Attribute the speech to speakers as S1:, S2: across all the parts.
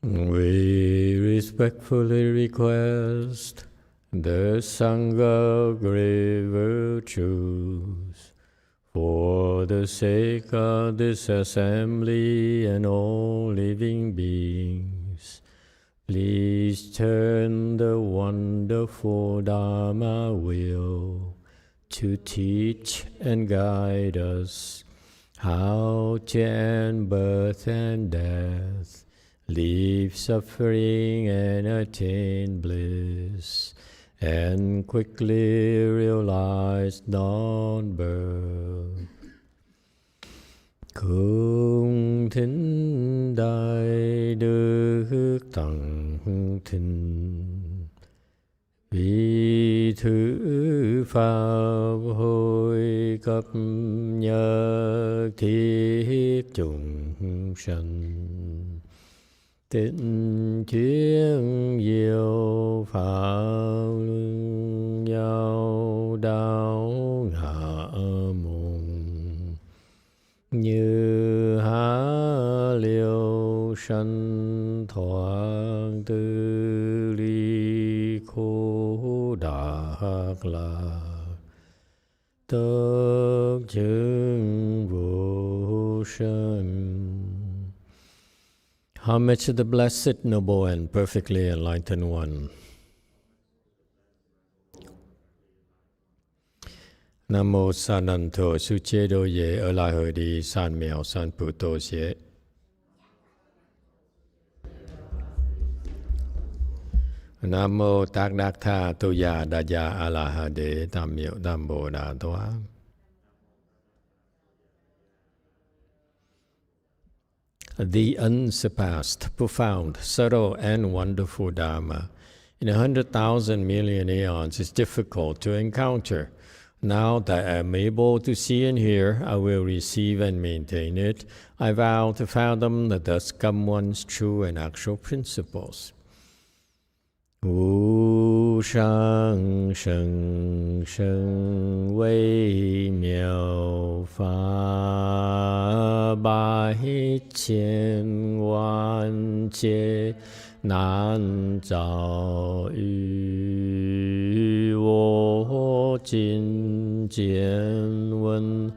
S1: We respectfully request the Sangha great virtues for the sake of this assembly and all living beings. Please turn the wonderful Dharma wheel to teach and guide us how to end birth and death, leave suffering and attain bliss, and quickly realize non-birth. Cung thính đại đức tặng thính, vì thứ pháp hội cấp nhật thiết chúng sanh, tịnh chuyên diệu pháp luân giao đạo hạ môn, như há liêu sanh thoát tư ly khổ đạc lạc, tất chứng vô sanh. Homage to the Blessed, Noble, and Perfectly Enlightened One. Nam mô Sa Nan Thọ Su Chế Đô Ye Ở Lại Hội Đi San Miao San Pu Tô Xế. Nam mô Tát Đắc Tha Tu Ya Đa Ya A La Ha Đế Tam Miệu Tam Bồ Đà Thoa. The unsurpassed, profound, subtle, and wonderful Dharma in 100,000 million aeons is difficult to encounter. Now that I am able to see and hear, I will receive and maintain it. I vow to fathom the thus come one's true and actual principles. Wu shang sheng sheng wei miao fa bai qian wan jie nan zao yu wo jin jian wen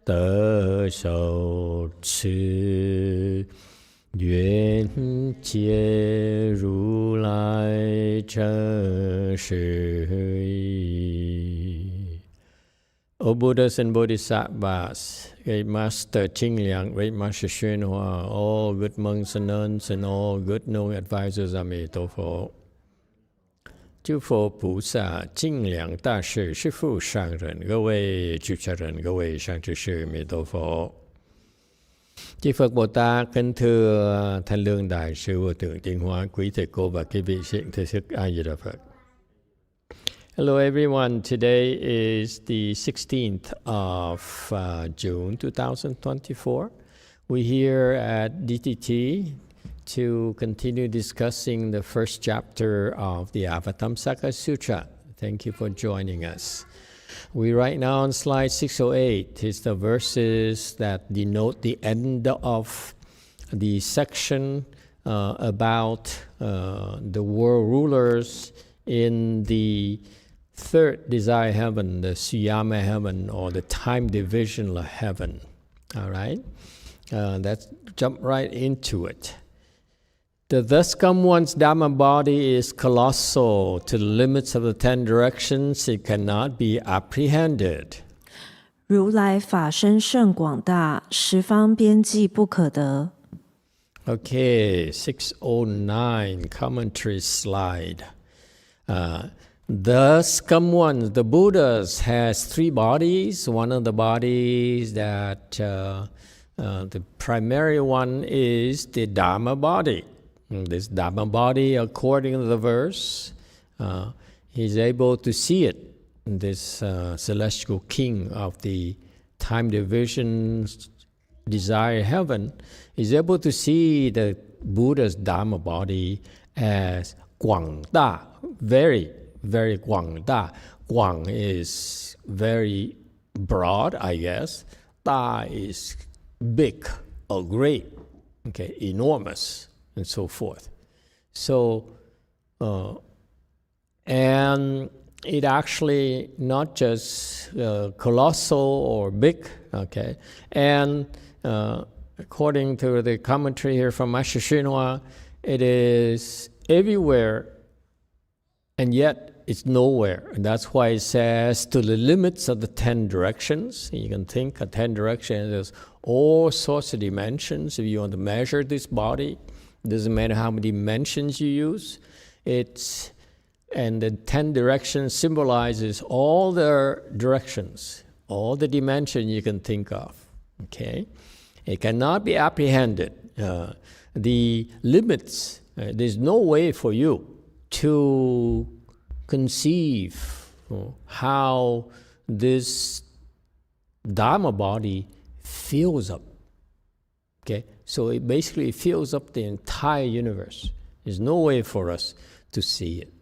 S1: de shou chi Yuan Jie Ru Lai Chen Shi. O Buddhas and Bodhisattvas, Great Master Ching Liang, Great Master YongHua, all good monks and nuns, and all good knowing advisors, Emitofuo. 诸佛菩萨、净良大士、师父上人、各位主持人、各位上智士、弥陀佛。Chư Phật Bồ Tát, kính thưa Thanh Lương Đại sư Vô Thượng Tiến Hóa, quý thầy cô và quý vị hiện thể thức A Di Đà Phật. Hello everyone, today is the 16th of June 2024. We're here at DTT to continue discussing the first chapter of the Avatamsaka Sutra. Thank you for joining us. We right now on slide 608 is the verses that denote the end of the section about the world rulers in the third desire heaven, the Suyama heaven, or the time division heaven. All right? Let's jump right into it. The thus come one's Dharma body is colossal. To the limits of the 10 directions, it cannot be apprehended.
S2: 如来法身甚广大，十方边际不可得。
S1: Okay, 609 commentary slide. Thus come ones, the Buddhas has 3 bodies. One of the bodies that the primary one is the Dharma body. This Dharma body, according to the verse, he's able to see it. This celestial king of the time division desire heaven is able to see the Buddha's Dharma body as Guang Da, very, very Guang Da. Guang is very broad, I guess. Da is big or great, okay, enormous. and so forth. So, and it actually not just colossal or big, okay? And according to the commentary here from Master YongHua, it is everywhere, and yet it's nowhere. And that's why it says to the limits of the 10 directions. You can think of 10 directions, there's all sorts of dimensions. If you want to measure this body, it doesn't matter how many dimensions you use. And the 10 directions symbolizes all the directions, all the dimensions you can think of, okay? It cannot be apprehended. The limits, there's no way for you to conceive how this Dharma body fills up, okay? So it basically fills up the entire universe. There's no way for us to see it.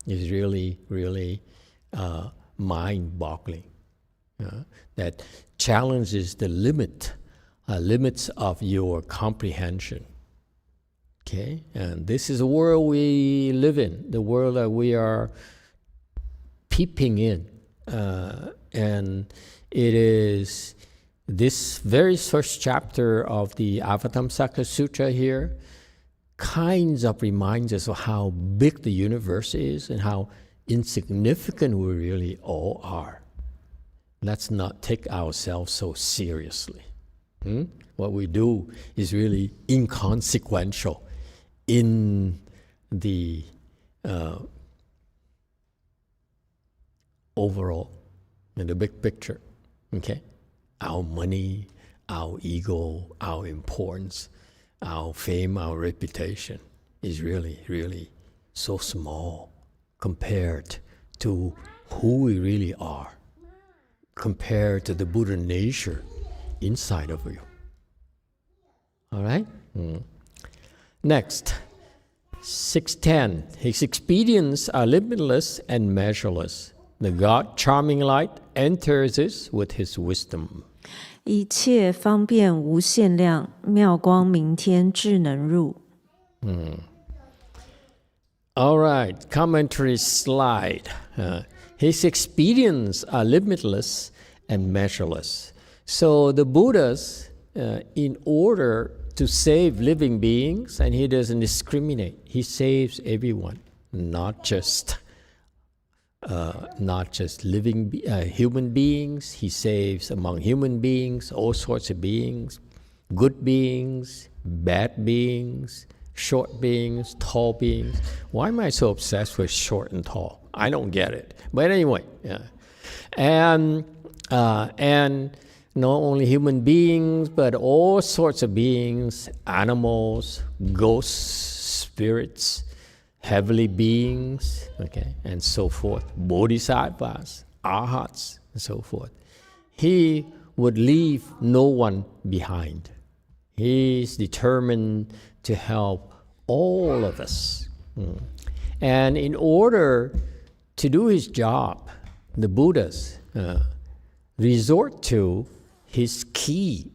S1: It's really, really mind-boggling. That challenges the limits of your comprehension. Okay, and this is the world we live in, the world that we are peeping in, and it is this very first chapter of the Avatamsaka Sutra here kinds of reminds us of how big the universe is and how insignificant we really all are. Let's not take ourselves so seriously. What we do is really inconsequential in the overall, in the big picture. Okay? Our money, our ego, our importance, our fame, our reputation is really, really so small compared to who we really are, compared to the Buddha nature inside of you. All right? Next, 610. His expedients are limitless and measureless. The God charming light enters us with his wisdom.
S2: 一切方便无限量，妙光明天智能入。
S1: All right, commentary slide. His expedients are limitless and measureless. So the Buddhas, in order to save living beings, and he doesn't discriminate, he saves everyone, not just living human beings. He saves among human beings all sorts of beings, good beings, bad beings, short beings, tall beings. Why am I so obsessed with short and tall? I don't get it. But anyway, yeah. And not only human beings, but all sorts of beings, animals, ghosts, spirits, heavenly beings, okay, and so forth, bodhisattvas, arhats, and so forth. He would leave no one behind. He's determined to help all of us. And in order to do his job, the Buddhas resort to his key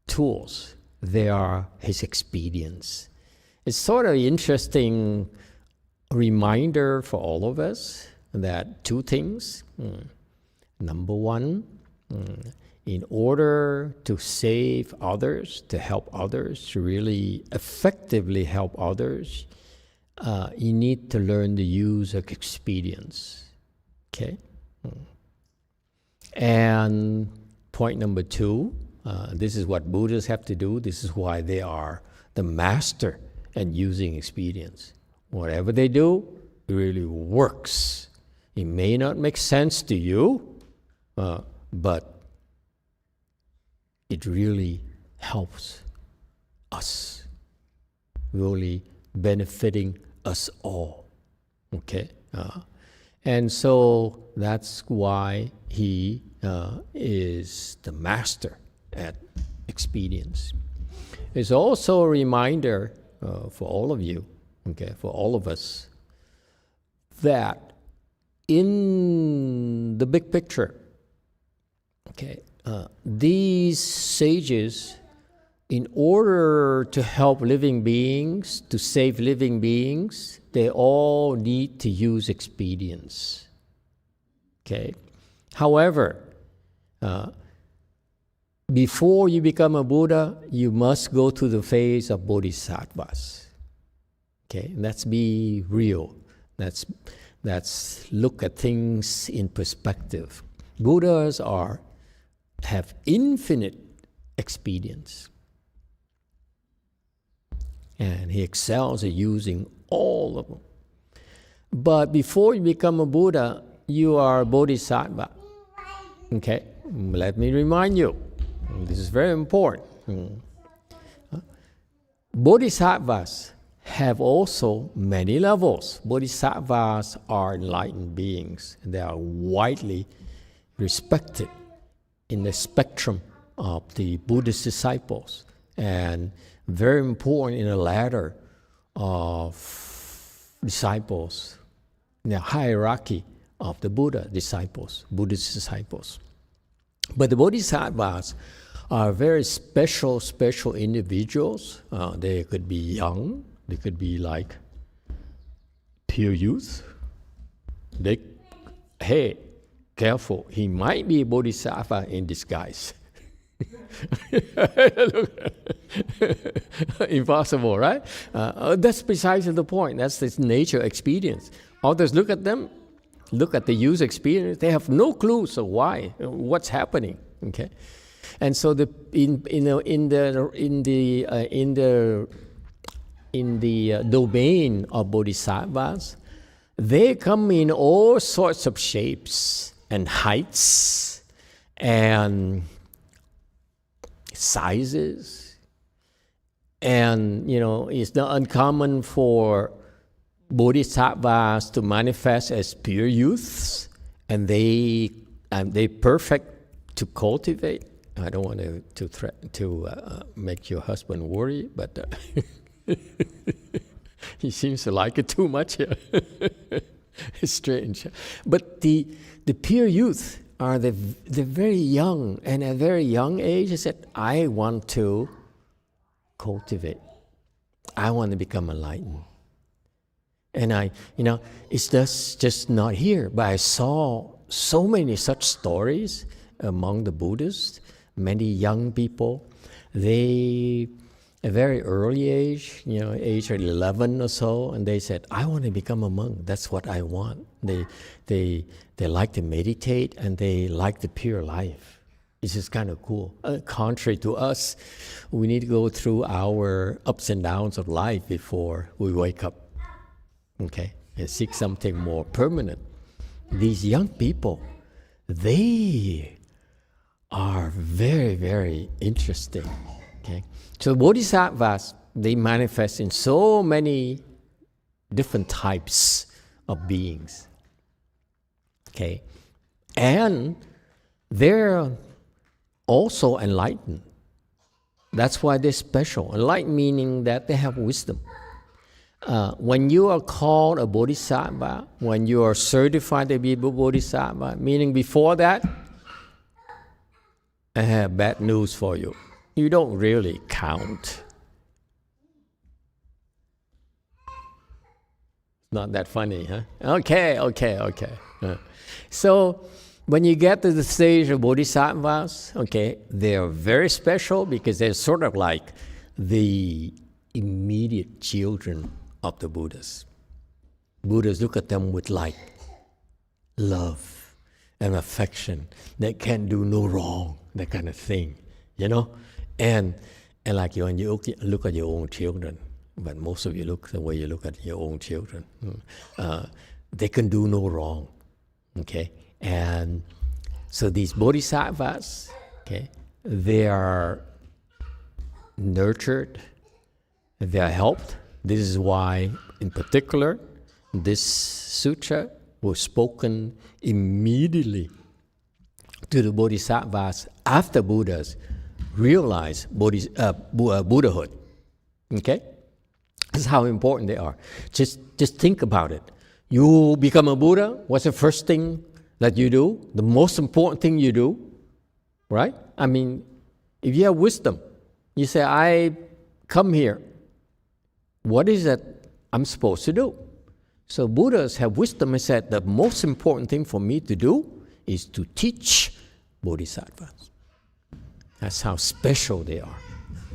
S1: tools. They are his expedients. It's sort of an interesting reminder for all of us that two things. Number one, in order to save others, to help others, to really effectively help others, you need to learn the use of expedience. Okay? And point number two, this is what Buddhists have to do. This is why they are the master at using expedience. Whatever they do, it really works. It may not make sense to you, but it really helps us, really benefiting us all. Okay? And so that's why he is the master at expedience. It's also a reminder for all of you, okay, for all of us, that in the big picture, okay, these sages, in order to help living beings, to save living beings, they all need to use expedience. Okay? However, before you become a Buddha, you must go through the phase of Bodhisattvas. Okay? Let's be real. Let's look at things in perspective. Buddhas have infinite expedience. And he excels at using all of them. But before you become a Buddha, you are a Bodhisattva. Okay? Let me remind you. This is very important. Bodhisattvas have also many levels. Bodhisattvas are enlightened beings. They are widely respected in the spectrum of the Buddhist disciples, and very important in the ladder of disciples, in the hierarchy of the Buddhist disciples. But the Bodhisattvas are very special individuals. They could be young, they could be like pure youth. Hey, careful, he might be a Bodhisattva in disguise. Impossible, right? That's precisely the point. That's this nature experience. Others look at them, look at the user experience. They have no clue. So why? What's happening? Okay, and so in the domain of bodhisattvas, they come in all sorts of shapes and heights and sizes, and it's not uncommon for bodhisattvas to manifest as pure youths, and they perfect to cultivate. I don't want to make your husband worry, but he seems to like it too much. It's strange, but the pure youth are the very young, and at a very young age, I said, I want to cultivate. I want to become enlightened. And it's just not here, but I saw so many such stories among the Buddhists. Many young people, they, at a very early age, age 11 or so, and they said, I want to become a monk. That's what I want. They like to meditate, and they like the pure life. It's just kind of cool. Contrary to us, we need to go through our ups and downs of life before we wake up, okay, and seek something more permanent. These young people, they are very, very interesting, okay? So bodhisattvas, they manifest in so many different types of beings, okay? And they're also enlightened. That's why they're special. Enlightened meaning that they have wisdom. When you are called a bodhisattva, when you are certified to be a bodhisattva, meaning before that, I have bad news for you. You don't really count. Not that funny, huh? Okay. So when you get to the stage of bodhisattvas, okay, they're very special because they're sort of like the immediate children of the Buddhas. Buddhas look at them with like love and affection. They can do no wrong, that kind of thing, And like when you look at your own children, but most of you look the way you look at your own children, they can do no wrong, okay? And so these bodhisattvas, okay, they are nurtured, they are helped. This is why, in particular, this sutra was spoken immediately to the bodhisattvas after Buddhas realized Buddhahood. Okay? That's how important they are. Just think about it. You become a Buddha, what's the first thing that you do? The most important thing you do, right? I mean, if you have wisdom, You say, I come here. What is it I'm supposed to do? So Buddhas have wisdom and said, the most important thing for me to do is to teach Bodhisattvas. That's how special they are.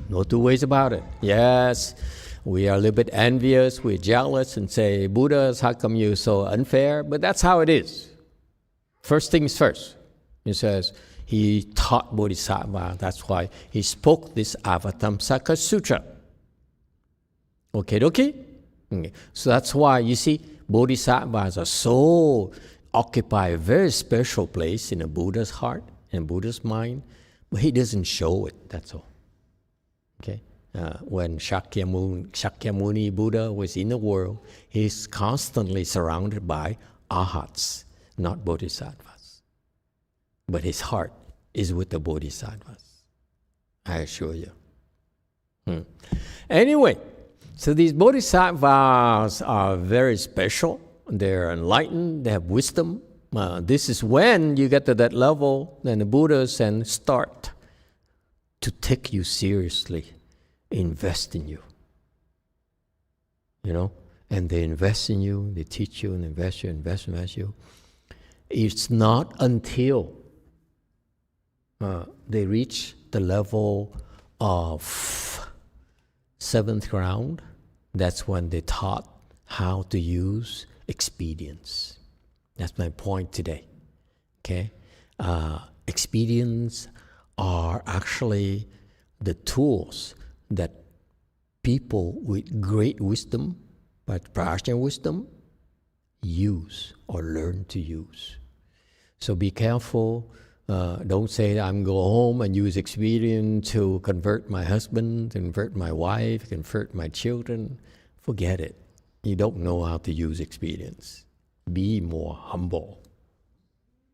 S1: No two ways about it. Yes, we are a little bit envious, we're jealous and say, Buddhas, how come you're so unfair? But that's how it is. First things first. He says, he taught Bodhisattva. That's why he spoke this Avatamsaka Sutra. Okay. So that's why, you see, Bodhisattvas are so occupy a very special place in a Buddha's heart and Buddha's mind, but he doesn't show it, that's all. Okay? When Shakyamuni Buddha was in the world, he's constantly surrounded by arhats, not bodhisattvas. But his heart is with the bodhisattvas, I assure you. Anyway, so these bodhisattvas are very special. They're enlightened, they have wisdom. This is when you get to that level, then the Buddhas then start to take you seriously, invest in you. You know? And they invest in you, they teach you and invest you. It's not until they reach the level of seventh ground, that's when they taught how to use expedience. That's my point today. Okay? Expedience are actually the tools that people with great wisdom, but prajna wisdom, use or learn to use. So be careful. Don't say, I'm going home and use expedience to convert my husband, convert my wife, convert my children. Forget it. You don't know how to use expedience. Be more humble.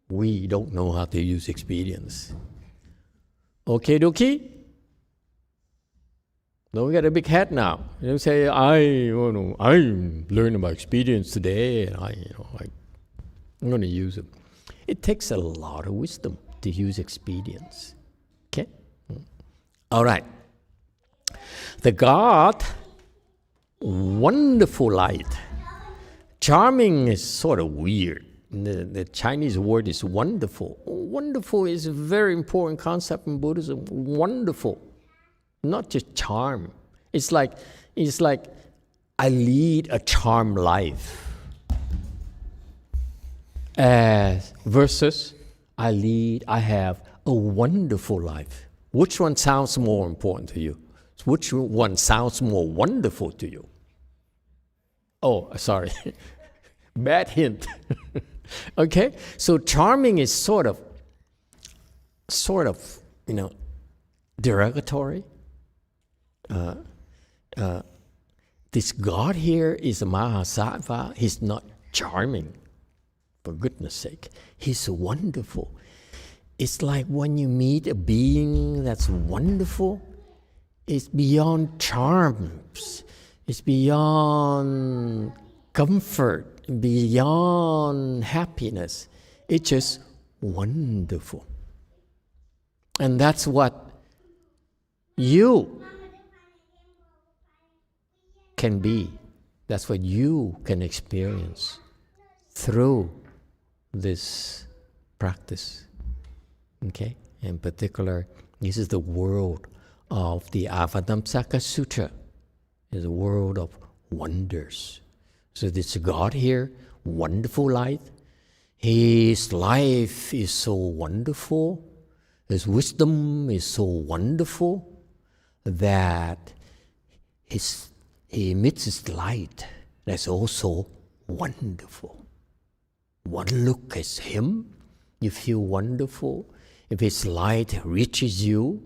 S1: We don't know how to use expedience. Okay, dokie? Don't get a big head now. You don't say, I learned about expedience today, and I'm going to use it. It takes a lot of wisdom to use expedience. Okay? All right. The God, wonderful light. Charming is sort of weird. The Chinese word is wonderful. Wonderful is a very important concept in Buddhism. Wonderful. Not just charm. It's like I lead a charmed life. Versus I have a wonderful life. Which one sounds more important to you? Which one sounds more wonderful to you? Oh, sorry. Bad hint. Okay? So charming is sort of, derogatory. This God here is a Mahasattva. He's not charming, for goodness sake. He's wonderful. It's like when you meet a being that's wonderful, it's beyond charms. It's beyond comfort, beyond happiness. It's just wonderful. And that's what you can be. That's what you can experience through this practice. Okay? In particular, this is the world of the Avatamsaka Sutra. It's a world of wonders. So this God here, wonderful light. His life is so wonderful. His wisdom is so wonderful that he emits his light that's also wonderful. One look at him, you feel wonderful. If his light reaches you,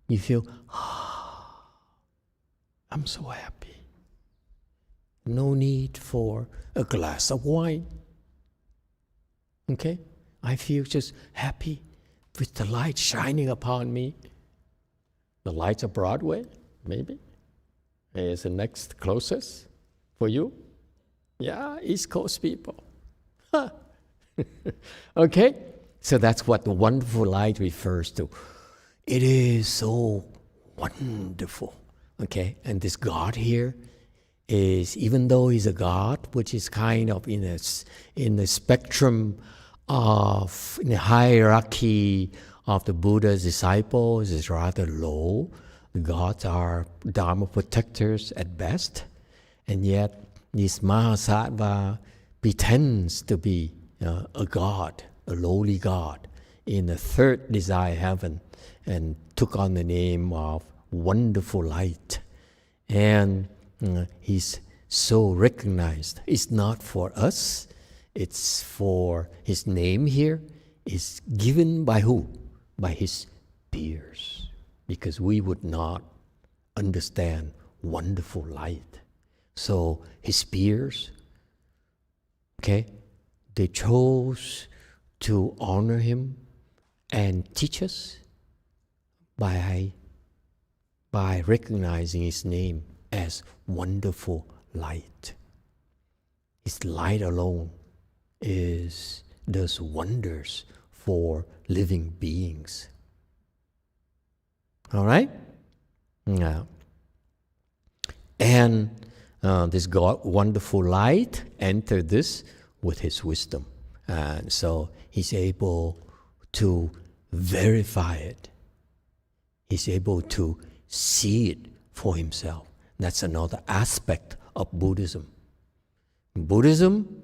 S1: you feel, I'm so happy. No need for a glass of wine. Okay? I feel just happy with the light shining upon me. The lights of Broadway, maybe, is the next closest for you. Yeah, East Coast people. Huh. Okay? So that's what the wonderful light refers to. It is so wonderful. Okay, and this God here is, even though he's a God, which is kind of in the spectrum of, in the hierarchy of the Buddha's disciples, is rather low. The gods are Dharma protectors at best, and yet this Mahasattva pretends to be a God, a lowly God, in the third desire heaven, and took on the name of Wonderful Light. And he's so recognized. It's not for us, it's for his name here is given by who? By his peers. Because we would not understand wonderful light. So his peers, okay, they chose to honor him and teach us by recognizing his name as wonderful light. His light alone does wonders for living beings. All right? Now, and this God, wonderful light, entered this with his wisdom. And so he's able to verify it. He's able to see it for himself. That's another aspect of Buddhism. Buddhism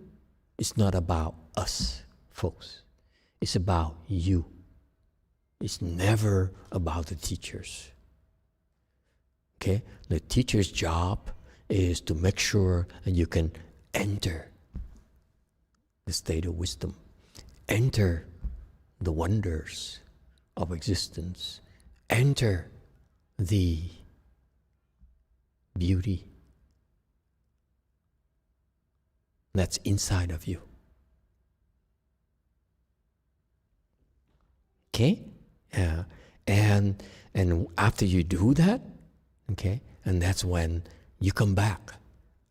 S1: is not about us, folks. It's about you. It's never about the teachers. Okay? The teacher's job is to make sure that you can enter the state of wisdom, enter the wonders of existence, enter the beauty that's inside of you. Okay? And after you do that, okay, and that's when you come back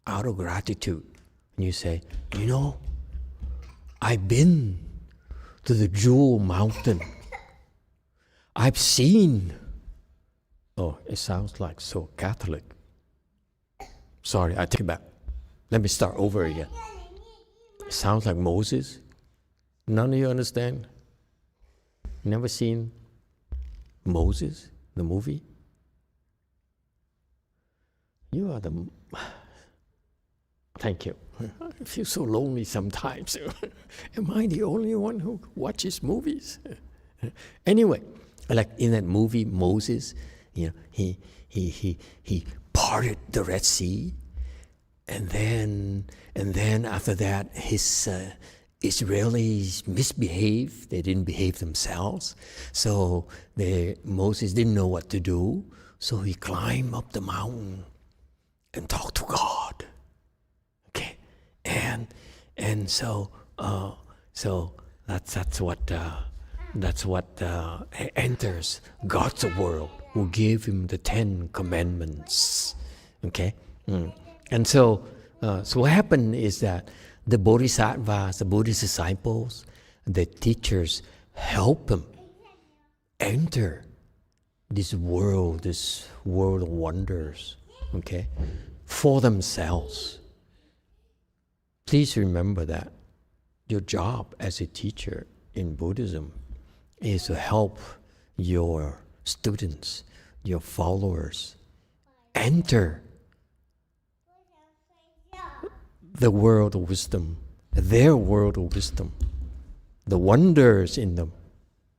S1: out of gratitude and you say, you know, I've been to the Jewel Mountain. I've seen. Oh, it sounds like so Catholic. Sorry, I take it back. Let me start over again. It sounds like Moses. None of you understand? Never seen Moses, the movie? You are the... Thank you. I feel so lonely sometimes. Am I the only one who watches movies? Anyway, like in that movie, Moses, you know, he parted the Red Sea, and then after that, his Israelis misbehaved. They didn't behave themselves, so Moses didn't know what to do. So he climbed up the mountain and talked to God. Okay, and so that's what enters God's world, who gave him the 10 Commandments. Okay, and so what happened is that the Bodhisattvas, the Buddhist disciples, the teachers help them enter this world of wonders, okay, for themselves. Please remember that your job as a teacher in Buddhism is to help your students, your followers, enter the world of wisdom, their world of wisdom, the wonders in them.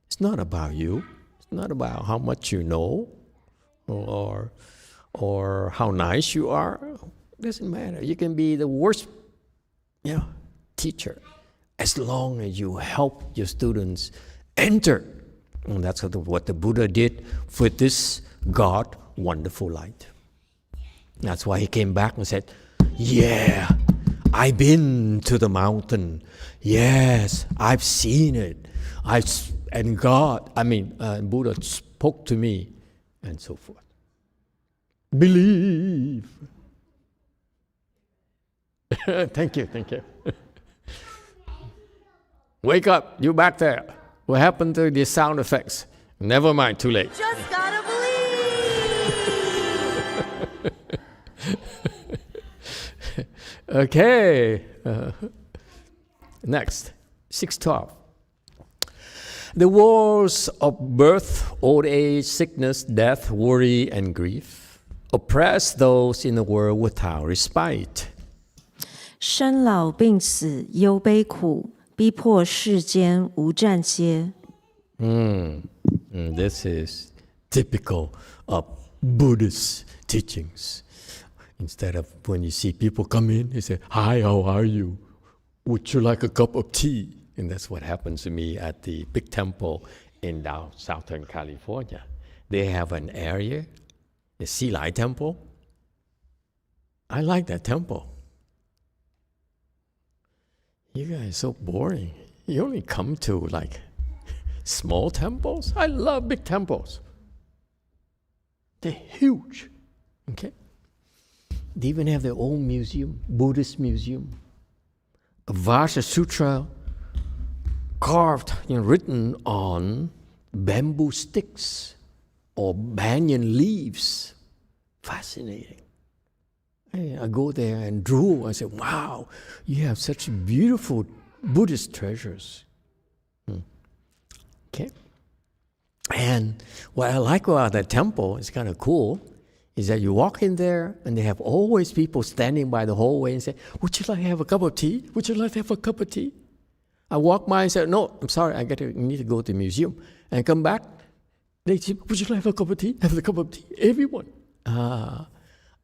S1: It's not about you. It's not about how much you know or how nice you are. It doesn't matter. You can be the worst teacher as long as you help your students enter. And that's what the Buddha did with this God, wonderful light. That's why he came back and said, yeah, I've been to the mountain. Yes, I've seen it. Buddha spoke to me, and so forth. Believe. Thank you. Wake up, you back there. What happened to the sound effects? Never mind, too late.
S2: Just gotta believe.
S1: Okay. Next, 612. The wars of birth, old age, sickness, death, worry, and grief oppress those in the world without respite.
S2: 生老病死忧悲苦，逼迫世间无暂歇。
S1: This is typical of Buddhist teachings. Instead of when you see people come in, you say, "Hi, how are you? Would you like a cup of tea?" And that's what happens to me at the big temple in Southern California. They have an area, the Sea Lai Temple. I like that temple. You guys are so boring. You only come to like small temples. I love big temples. They're huge. Okay? They even have their own museum, Buddhist museum. Avatamsaka Sutra carved and written on bamboo sticks or banyan leaves. Fascinating. I go there and drool. I say, wow, you have such beautiful Buddhist treasures. Okay. And what I like about that temple, it's kind of cool, is that you walk in there and they have always people standing by the hallway and say, would you like to have a cup of tea? Would you like to have a cup of tea? I walk by and say, no, I'm sorry, I need to go to the museum. And come back, they say, would you like to have a cup of tea? Have a cup of tea. Everyone.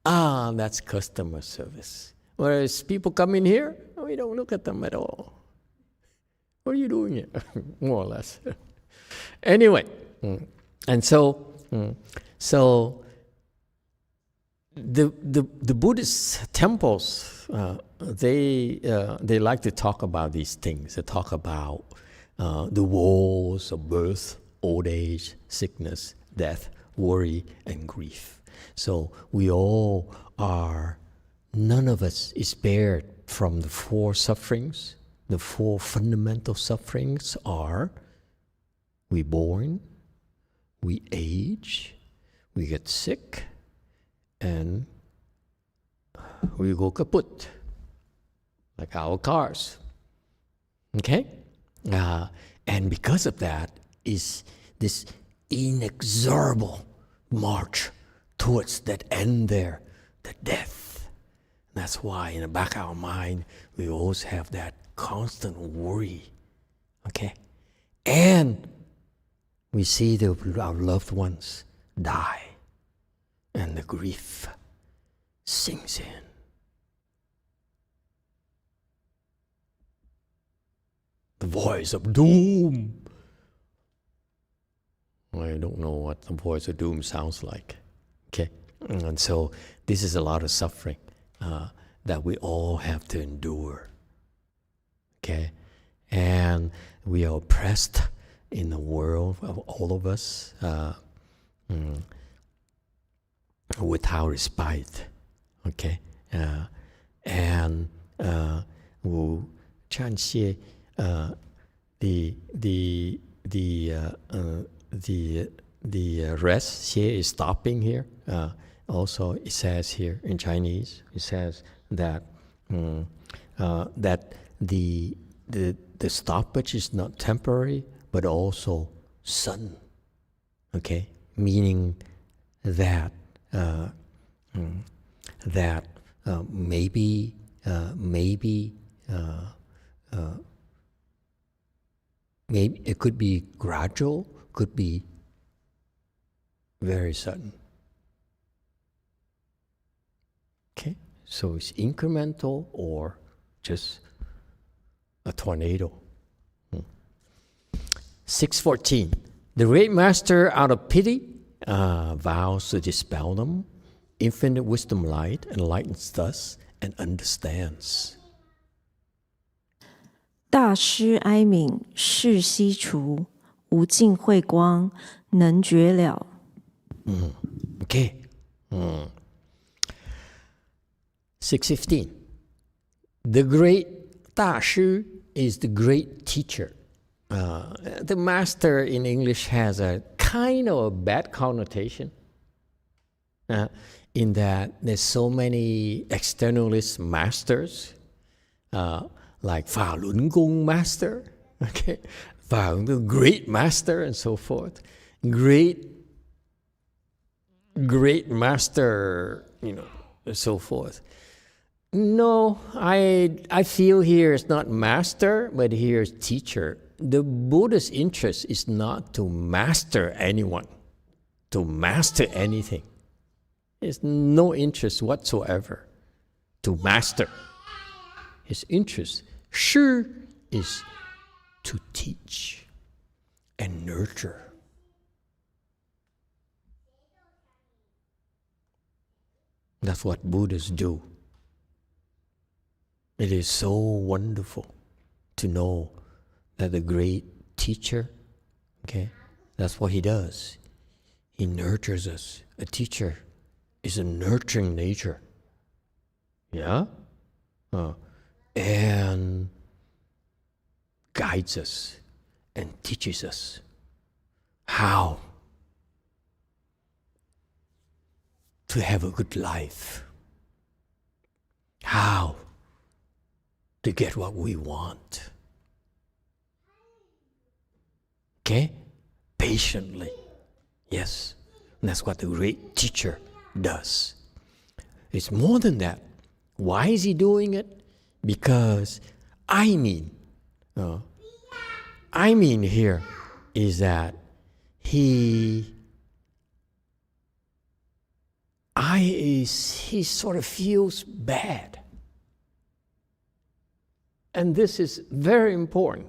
S1: That's customer service. Whereas people come in here, we don't look at them at all. What are you doing here? More or less. Anyway, and so the Buddhist temples, they like to talk about these things. They talk about the wars of birth, old age, sickness, death, worry, and grief. So we all are, none of us is spared from the four sufferings. The four fundamental sufferings are: we born, we age, we get sick, and we go kaput, like our cars. Okay? And because of that is this inexorable march towards that end there, the death. That's why in the back of our mind, we always have that constant worry. Okay? And we see our loved ones die, and the grief sinks in. The voice of doom. I don't know what the voice of doom sounds like. Okay? And so this is a lot of suffering that we all have to endure. Okay? And we are oppressed in the world, of all of us, without respite. Okay? And 我感谢 the rest here is stopping here. Also, it says here in Chinese, it says that that the stoppage is not temporary, but also sudden. Okay, meaning that maybe it could be gradual, could be very sudden. Okay, so it's incremental or just a tornado. 614. The great master, out of pity, vows to dispel them. Infinite wisdom light enlightens thus and understands.
S2: 大师哀悯，誓悉除，无尽慧光，能觉了。
S1: Okay. 615. The great 大师 is the great teacher. The master in English has a kind of a bad connotation. in that there's so many externalist masters, like Falun Gong master, okay, Falun great master and so forth, great master, and so forth. No, I feel here is not master, but here is teacher. The Buddha's interest is not to master anyone, to master anything. There's no interest whatsoever to master. His interest sure is to teach and nurture. That's what Buddhists do. It is so wonderful to know that the great teacher, okay, that's what he does. He nurtures us. A teacher is a nurturing nature. Yeah? And guides us and teaches us how to have a good life. How to get what we want. Okay? Patiently. Yes. And that's what the great teacher does. It's more than that. Why is he doing it? Because here is that he sort of feels bad. And this is very important.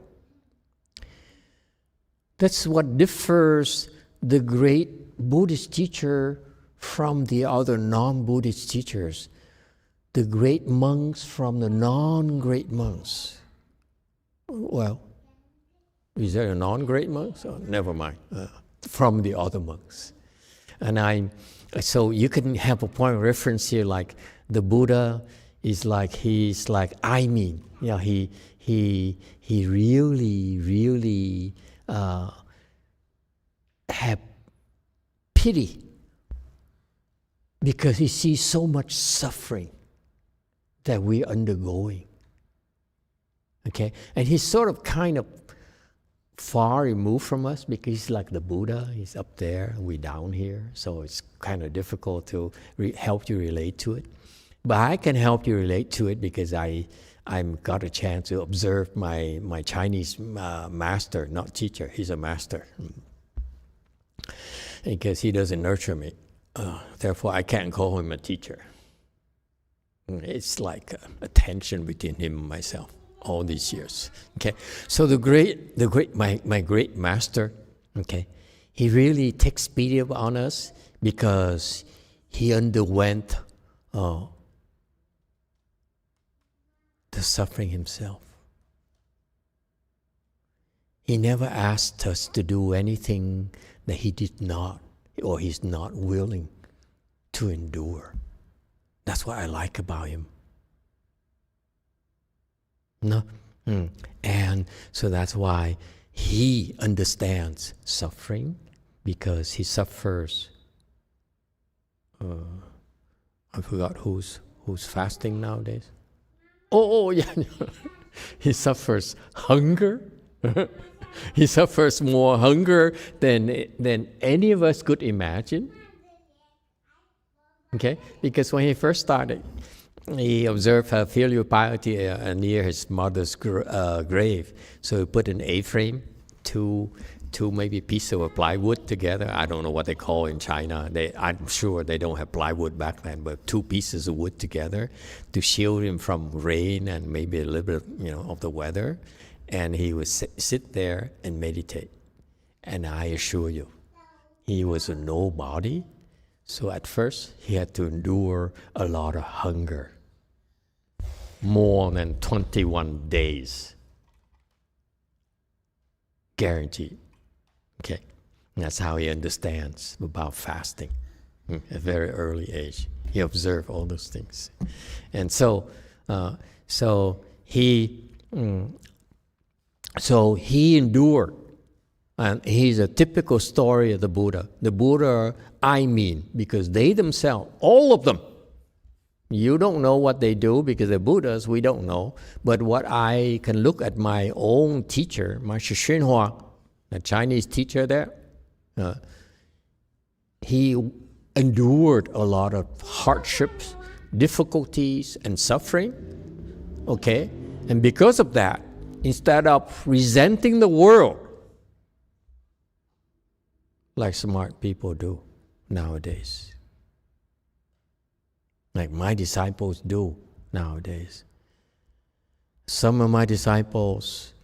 S1: That's what differs the great Buddhist teacher from the other non-Buddhist teachers. The great monks from the non-great monks. Well, is there a non-great monk? Oh, never mind. From the other monks. And so you can have a point of reference here, like the Buddha is like, he's like, he really have pity because he sees so much suffering that we're undergoing. Okay? And he's sort of kind of far removed from us because he's like the Buddha. He's up there and we're down here. So it's kind of difficult to help you relate to it. But I can help you relate to it because I got a chance to observe my Chinese master, not teacher. He's a master. Because he doesn't nurture me. Therefore, I can't call him a teacher. It's like a tension between him and myself all these years. Okay, so my great master, okay, he really takes pity on us because he underwent the suffering himself. He never asked us to do anything that he did not or he's not willing to endure. That's what I like about him. No? And so that's why he understands suffering, because he suffers. I forgot who's fasting nowadays. Oh yeah. He suffers hunger. He suffers more hunger than any of us could imagine. Okay? Because when he first started, he observed her filial piety near his mother's grave. So he put an A-frame, two maybe pieces of plywood together. I don't know what they call in China. I'm sure they don't have plywood back then, but 2 pieces of wood together to shield him from rain and maybe a little bit, of the weather. And he would sit there and meditate. And I assure you, he was a nobody. So at first, he had to endure a lot of hunger. More than 21 days. Guaranteed. Okay. And that's how he understands about fasting. At a very early age. He observed all those things. And so he endured And he's a typical story of the Buddha. The Buddha, because they themselves, all of them, you don't know what they do because they're Buddhas, we don't know. But what I can look at my own teacher, Master YongHua, the Chinese teacher there, he endured a lot of hardships, difficulties, and suffering. Okay? And because of that, instead of resenting the world, like smart people do nowadays, like my disciples do nowadays. Some of my disciples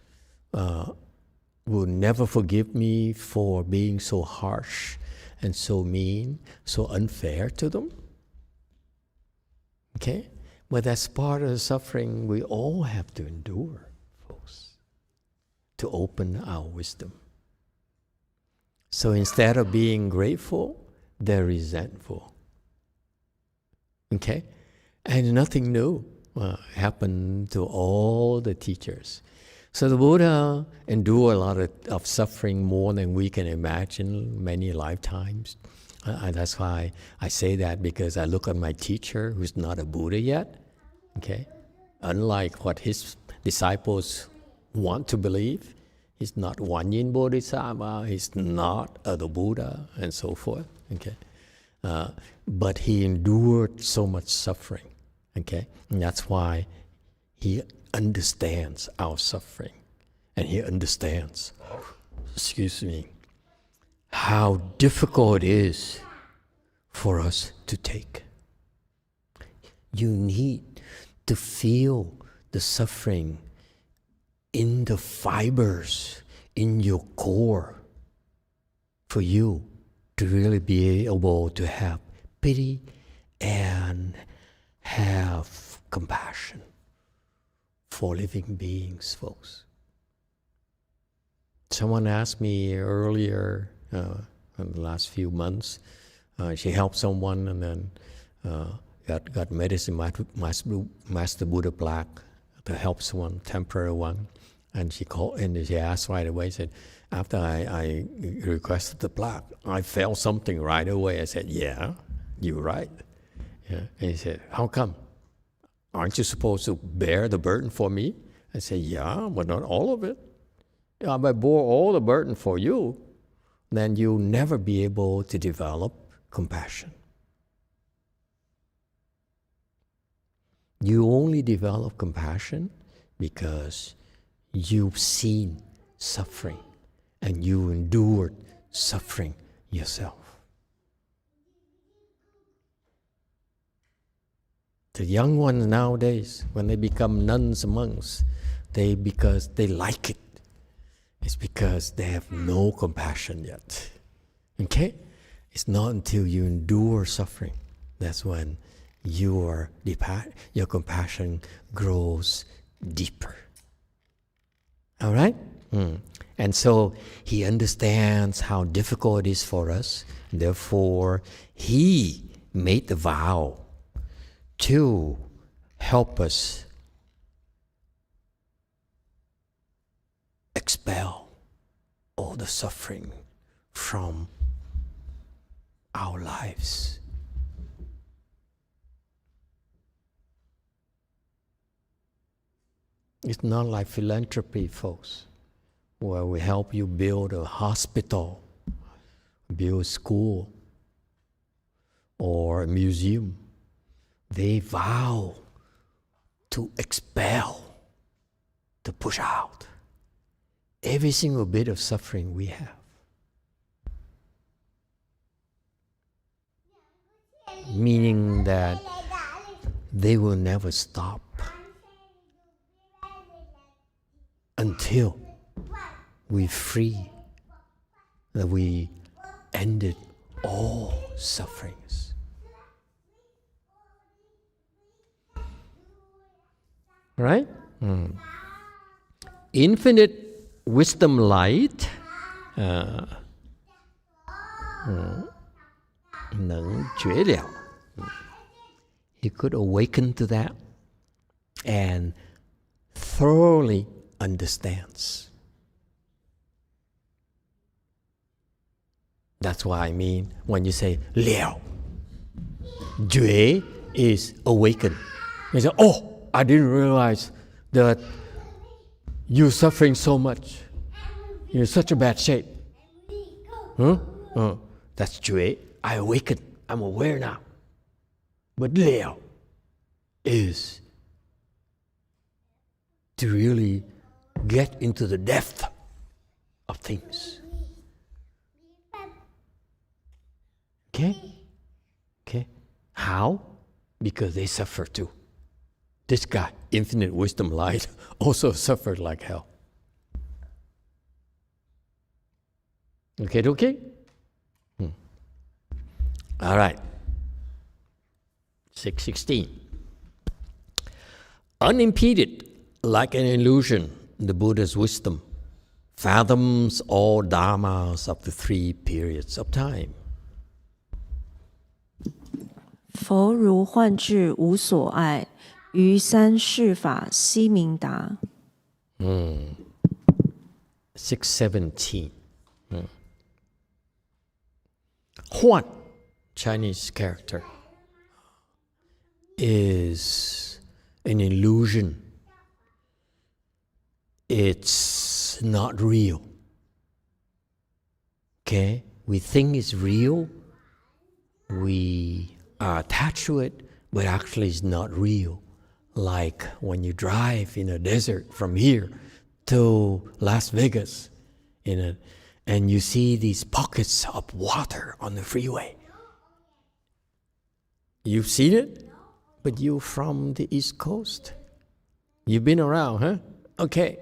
S1: will never forgive me for being so harsh and so mean, so unfair to them. Okay? But that's part of the suffering we all have to endure, folks, to open our wisdom. So instead of being grateful, they're resentful. Okay? And nothing new happened to all the teachers. So the Buddha endured a lot of suffering more than we can imagine, many lifetimes. And that's why I say that, because I look at my teacher, who's not a Buddha yet. Okay? Unlike what his disciples want to believe. He's not Wanyin Bodhisattva, he's not the Buddha, and so forth. Okay? But he endured so much suffering. Okay? And that's why he understands our suffering. And he understands, how difficult it is for us to take. You need to feel the suffering in the fibers, in your core, for you to really be able to have pity and have compassion for living beings, folks. Someone asked me earlier, in the last few months, she helped someone and then got medicine, Master Buddha Black, to help someone, temporary one. And she called and she asked right away, said, after I requested the plaque, I felt something right away. I said, yeah, you're right. Yeah. And he said, how come? Aren't you supposed to bear the burden for me? I said, yeah, but not all of it. If I bore all the burden for you, then you'll never be able to develop compassion. You only develop compassion because you've seen suffering and you endured suffering yourself. The young ones nowadays, when they become nuns and monks, because they like it. It's because they have no compassion yet. Okay? It's not until you endure suffering that's when your compassion grows deeper. All right? And so he understands how difficult it is for us. Therefore, he made the vow to help us expel all the suffering from our lives. It's not like philanthropy, folks, where we help you build a hospital, build a school, or a museum. They vow to expel, to push out every single bit of suffering we have. Meaning that they will never stop until we free, that we ended all sufferings. Right? Infinite wisdom light, 能觉了. He could awaken to that and thoroughly understands. That's what I mean when you say liao. Jue is awaken. You say, oh, I didn't realize that you're suffering so much. You're in such a bad shape. Huh? That's Jue. I awaken. I'm aware now. But liao is to really get into the depth of things. Okay? How? Because they suffer too. This guy, infinite wisdom light, also suffered like hell. Okay? All right. 616. Unimpeded, like an illusion, the Buddha's wisdom fathoms all dharmas of the 3 periods of time.
S2: 佛如幻智无所碍，于三世法悉明达。
S1: 617. Huan, Chinese character, is an illusion. It's not real. Okay? We think it's real. We are attached to it, but actually it's not real. Like when you drive in a desert from here to Las Vegas, and you see these pockets of water on the freeway. You've seen it, but you're from the East Coast. You've been around, huh? Okay.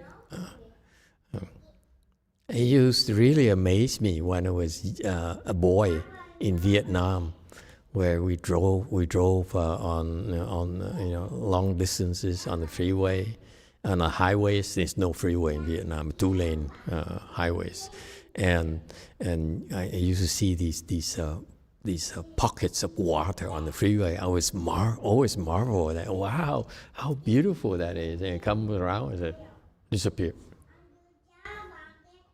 S1: It used to really amaze me when I was a boy in Vietnam, where we drove on long distances on the freeway, on the highways. There's no freeway in Vietnam, 2-lane highways, and I used to see these pockets of water on the freeway. I was always marvel at that. Wow, how beautiful that is! And it comes around and it disappeared.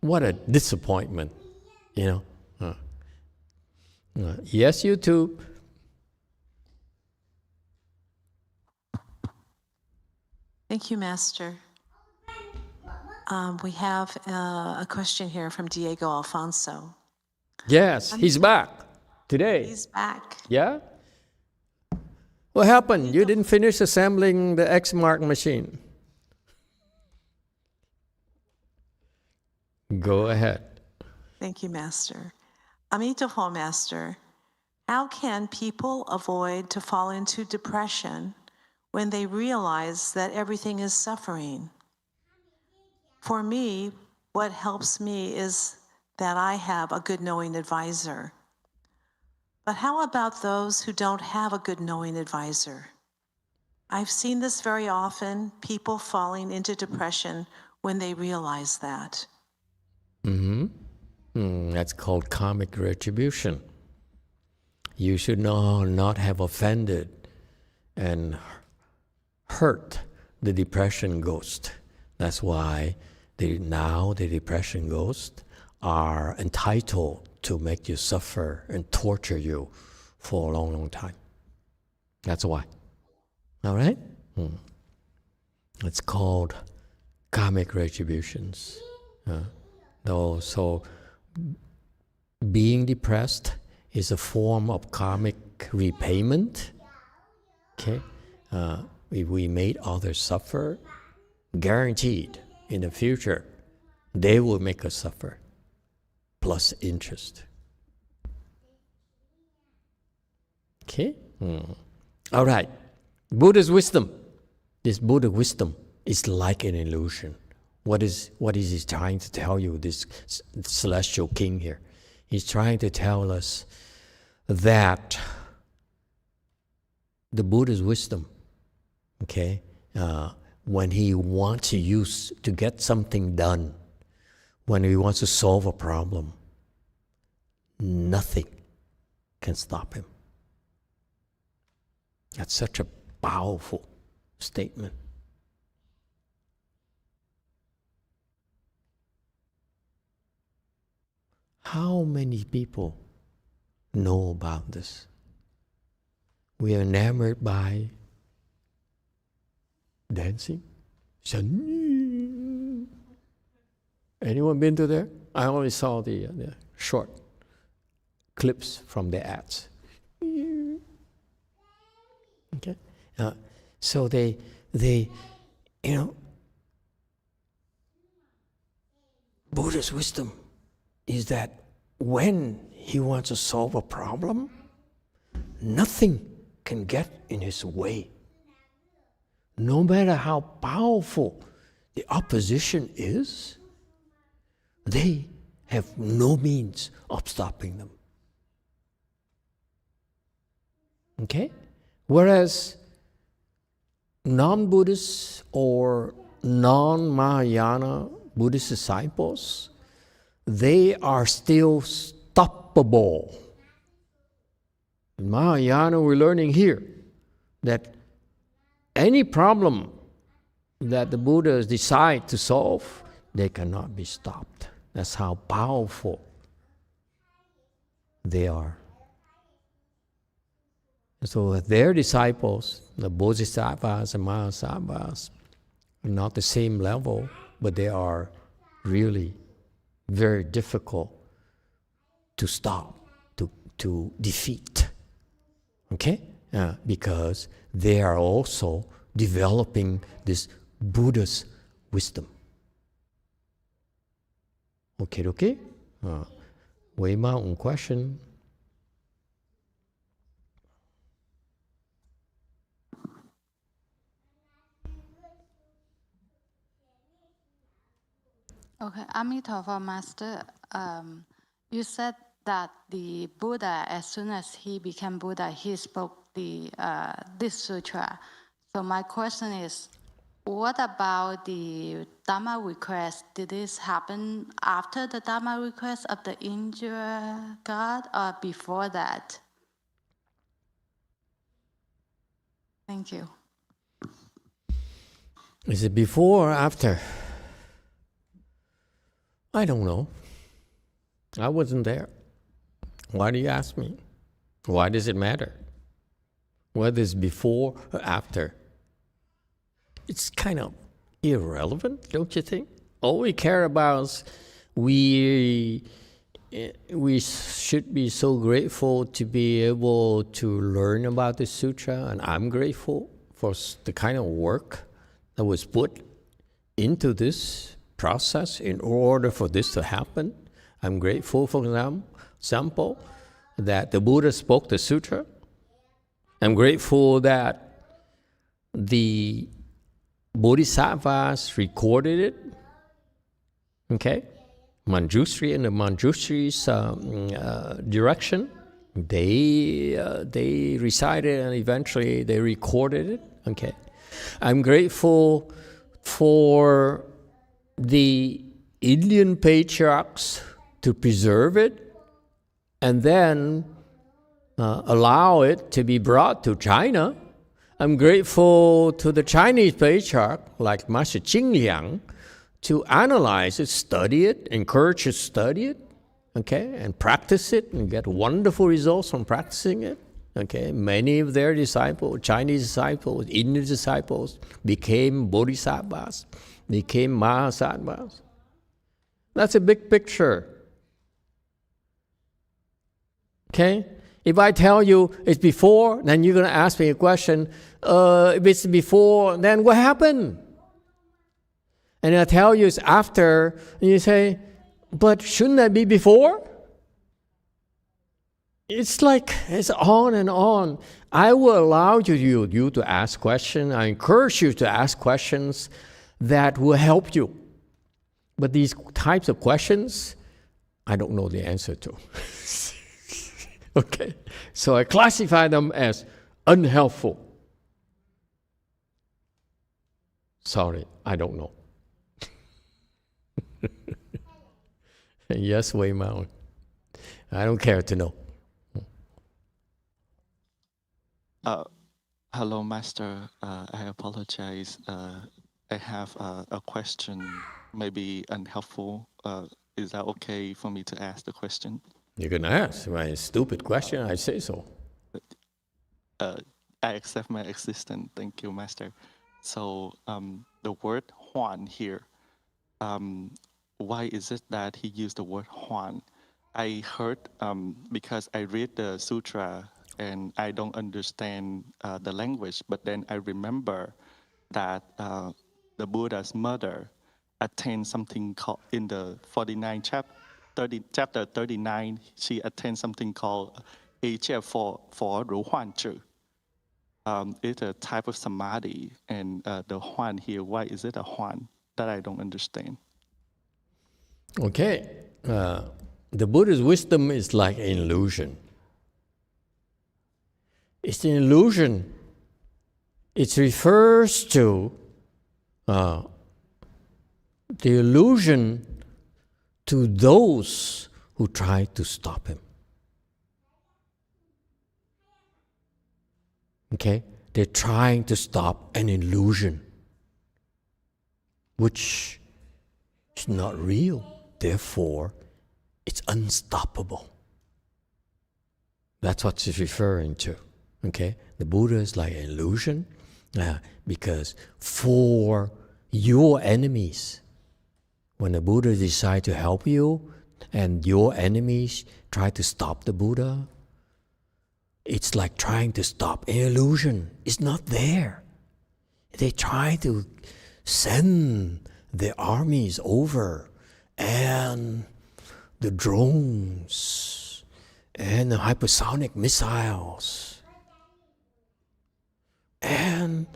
S1: What a disappointment, Yes, YouTube.
S3: Thank you, Master. We have a question here from Diego Alfonso.
S1: Yes, he's back today.
S3: He's back.
S1: Yeah? What happened? You didn't finish assembling the X mark machine. Go ahead.
S3: Thank you, Master. Emitofuo, Master. How can people avoid to fall into depression when they realize that everything is suffering? For me, what helps me is that I have a good knowing advisor. But how about those who don't have a good knowing advisor? I've seen this very often, people falling into depression when they realize that.
S1: That's called karmic retribution. You should not have offended and hurt the depression ghost. That's why the depression ghosts are entitled to make you suffer and torture you for a long, long time. That's why. All right? It's called karmic retributions. So being depressed is a form of karmic repayment. Okay? If we made others suffer, guaranteed in the future, they will make us suffer, plus interest. Okay? All right. Buddha's wisdom. This Buddha wisdom is like an illusion. What is he trying to tell you, this celestial king here? He's trying to tell us that the Buddha's wisdom, okay, when he wants to use to get something done, when he wants to solve a problem, nothing can stop him. That's such a powerful statement. how many people know about this? We are enamored by dancing. Anyone been to there? I only saw the short clips from the ads. Okay, so they, Buddha's wisdom is that when he wants to solve a problem, nothing can get in his way. No matter how powerful the opposition is, they have no means of stopping them. Okay? Whereas non-Buddhists or non-Mahayana Buddhist disciples, they are still stoppable. In Mahayana, we're learning here that any problem that the Buddhas decide to solve, they cannot be stopped. That's how powerful they are. So their disciples, the Bodhisattvas and Mahasattvas, are not the same level, but they are really very difficult to stop, to defeat. Okay? Because they are also developing this Buddha's wisdom. Okay? Wei Ma, un question?
S4: Okay, Amitofuo Master, you said that the Buddha, as soon as he became Buddha, he spoke this sutra. So my question is, what about the Dharma request? Did this happen after the Dharma request of the Indra god or before that? Thank you.
S1: Is it before or after? I don't know. I wasn't there. Why do you ask me? Why does it matter? Whether it's before or after? It's kind of irrelevant, don't you think? All we care about is we should be so grateful to be able to learn about the sutra, and I'm grateful for the kind of work that was put into this process in order for this to happen. I'm grateful, for example, that the Buddha spoke the sutra. I'm grateful that the Bodhisattvas recorded it. Okay? Manjushri and the Manjushri's direction, they recited and eventually they recorded it. Okay? I'm grateful for the Indian patriarchs to preserve it and then allow it to be brought to China. I'm grateful to the Chinese patriarch, like Master Qingliang, to analyze it, study it, encourage you to study it, okay, and practice it and get wonderful results from practicing it. Okay, many of their disciples, Chinese disciples, Indian disciples, became bodhisattvas, became mahasattvas. That's a big picture. Okay? If I tell you it's before, then you're going to ask me a question. If it's before, then what happened? And I tell you it's after, and you say, but shouldn't that be before? It's like, it's on and on. I will allow you to ask questions. I encourage you to ask questions that will help you. But these types of questions, I don't know the answer to. Okay, so I classify them as unhelpful. Sorry, I don't know. Yes, Wei Mao. I don't care to know.
S5: Hello, Master. I apologize. I have a question, maybe unhelpful. is that okay for me to ask the question?
S1: You can ask. My stupid question, I say so.
S5: I accept my existence. Thank you, Master. So the word Huan here, why is it that he used the word Huan? I heard because I read the sutra and I don't understand the language, but then I remember that the Buddha's mother attained something called, in the 49 chapter 39, she attained something called 一切佛如幻智. It's a type of samadhi, and the Huan here, why is it a Huan? That I don't understand.
S1: Okay. The Buddha's wisdom is like an illusion. It's an illusion. It refers to the illusion to those who try to stop him. Okay? They're trying to stop an illusion, which is not real. Therefore, it's unstoppable. That's what it's referring to. Okay? The Buddha is like an illusion because for your enemies, when the Buddha decides to help you and your enemies try to stop the Buddha, it's like trying to stop an illusion. It's not there. They try to send their armies over, and the drones and the hypersonic missiles, and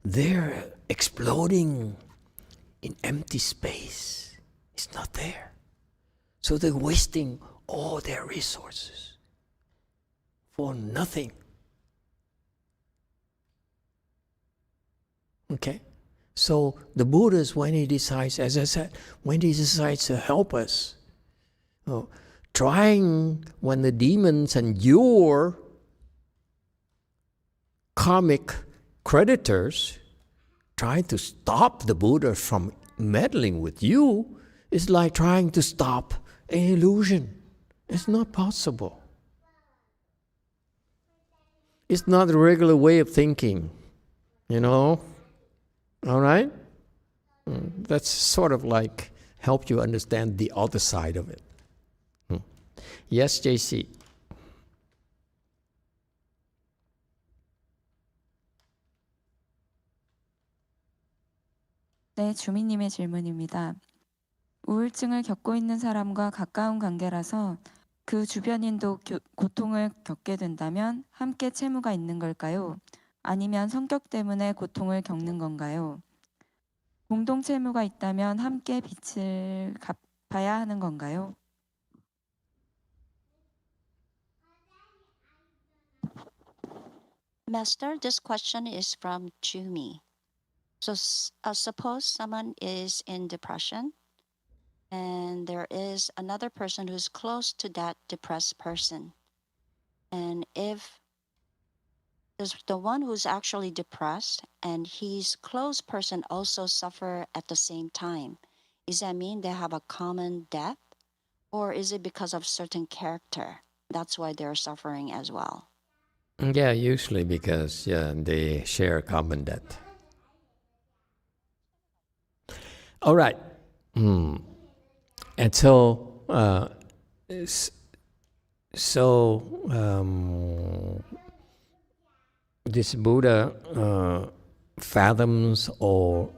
S1: they're exploding in empty space. It's not there. So they're wasting all their resources for nothing. Okay? So the Buddha, when he decides, as I said, when he decides to help us, trying when the demons and your karmic creditors try to stop the Buddha from meddling with you, is like trying to stop an illusion. It's not possible. It's not a regular way of thinking, you know? All right? That's sort of like help you understand the other side of it. Yes, JC.
S6: 네, 주민님의 질문입니다. 우울증을 겪고 있는 사람과 가까운 관계라서 그 주변인도 고통을 겪게 된다면 함께 채무가 있는 걸까요? 아니면 성격 때문에 고통을 겪는 건가요? 공동 채무가 있다면 함께 빚을 갚아야 하는 건가요?
S7: Master, this question is from Jumi. So suppose someone is in depression and there is another person who's close to that depressed person. And if there's the one who's actually depressed and his close person also suffer at the same time, does that mean they have a common death? Or is it because of certain character? That's why they're suffering as well.
S1: Yeah, usually because they share a common debt. All right. And so, this Buddha fathoms or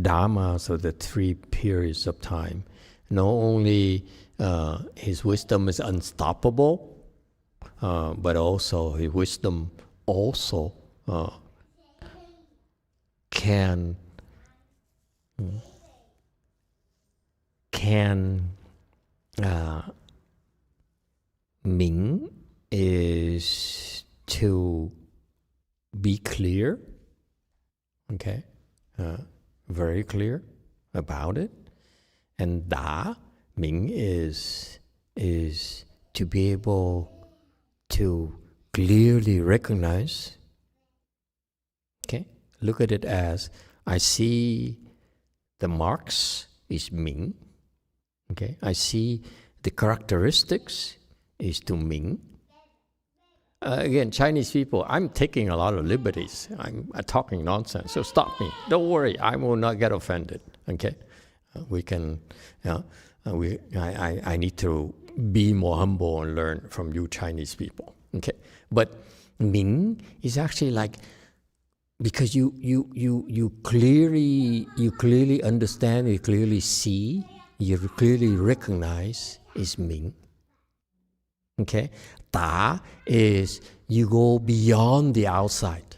S1: Dharma, so the 3 periods of time. Not only his wisdom is unstoppable, but also his wisdom also can Ming is to be clear, okay, very clear about it, and Da Ming is to be able to clearly recognize. Okay, look at it as I see the marks is Ming. Okay, I see the characteristics is to Ming. Again, Chinese people, I'm taking a lot of liberties. I'm talking nonsense, so stop me. Don't worry, I will not get offended. Okay, we can. I need to be more humble and learn from you Chinese people. Okay, but Ming is actually like, because you clearly understand, you clearly see, you clearly recognize is Ming. Okay, Da is you go beyond the outside.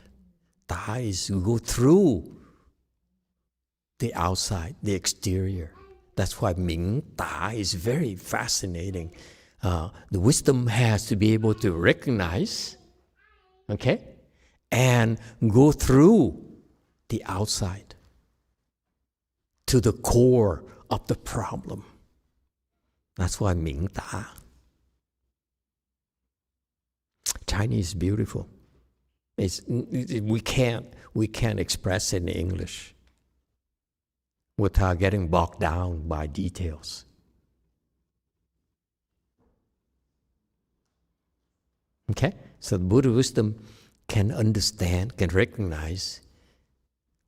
S1: Da is you go through the outside, the exterior. That's why Ming Da is very fascinating. The wisdom has to be able to recognize, okay, and go through the outside to the core of the problem. That's why Ming Da. Chinese is beautiful. We can't express it in English without getting bogged down by details. Okay? So the Buddha wisdom can understand, can recognize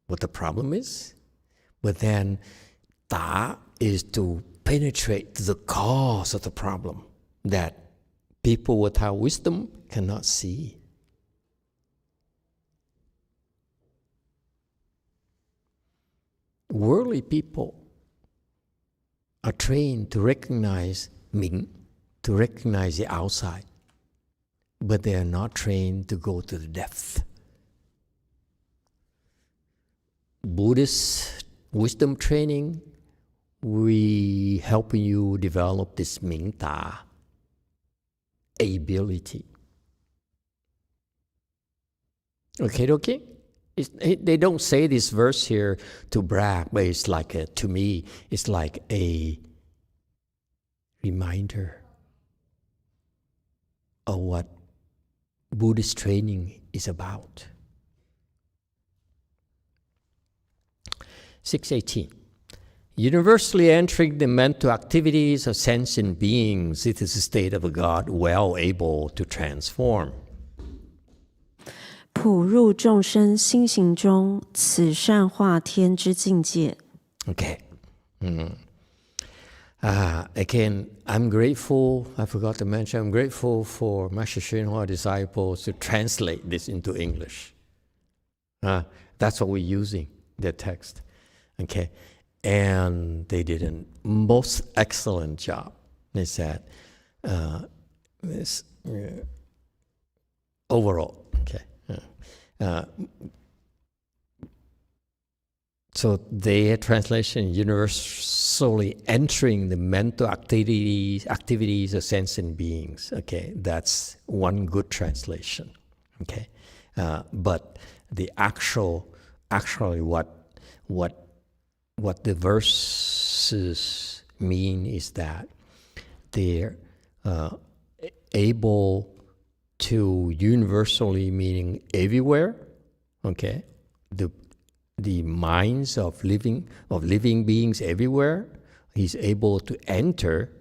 S1: what the problem is, but then Da is to penetrate to the cause of the problem that people without wisdom cannot see. Worldly people are trained to recognize Ming, to recognize the outside, but they are not trained to go to the depth. Buddhist wisdom training, we help you develop this Ming Da ability. Okay? They don't say this verse here to brag, but it's like to me, it's like a reminder of what Buddhist training is about. 618. Universally entering the mental activities of sentient beings, it is a state of a God well able to transform.
S2: 普入众生心行中，此善化天之境界。
S1: Okay. Again, I'm grateful, I forgot to mention, I'm grateful for Master YongHua disciples to translate this into English. That's what we're using, their text. Okay. And they did a most excellent job. They said, overall, okay. So their translation, universally entering the mental activities of sentient beings. Okay, that's one good translation. Okay, but the actually what the verses mean is that they're able to universally, meaning everywhere, okay, the minds of living beings everywhere, he's able to enter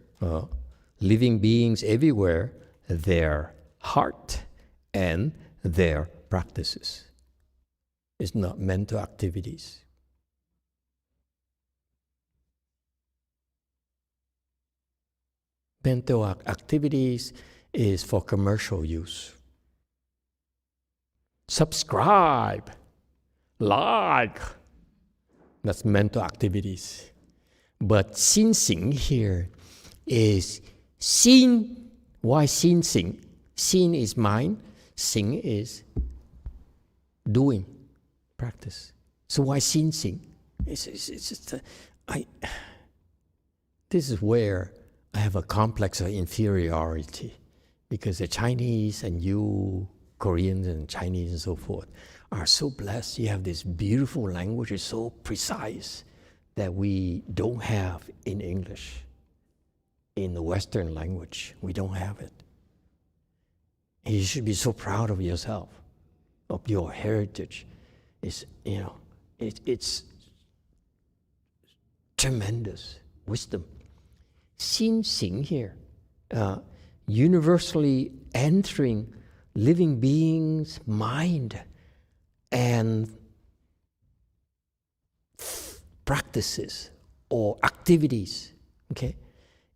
S1: living beings everywhere, their heart and their practices. It's not mental activities. Mental activities is for commercial use. Subscribe, like, that's mental activities. But xing here is xin. Why xing? Xin is mind, xing is doing, practice. So why xing? It's just this is where I have a complex of inferiority, because the Chinese and you, Koreans and Chinese and so forth, are so blessed. You have this beautiful language, it's so precise, that we don't have in English. In the Western language, we don't have it. And you should be so proud of yourself, of your heritage. It's tremendous wisdom. Sin, Xing here, universally entering living beings' mind and practices or activities, okay?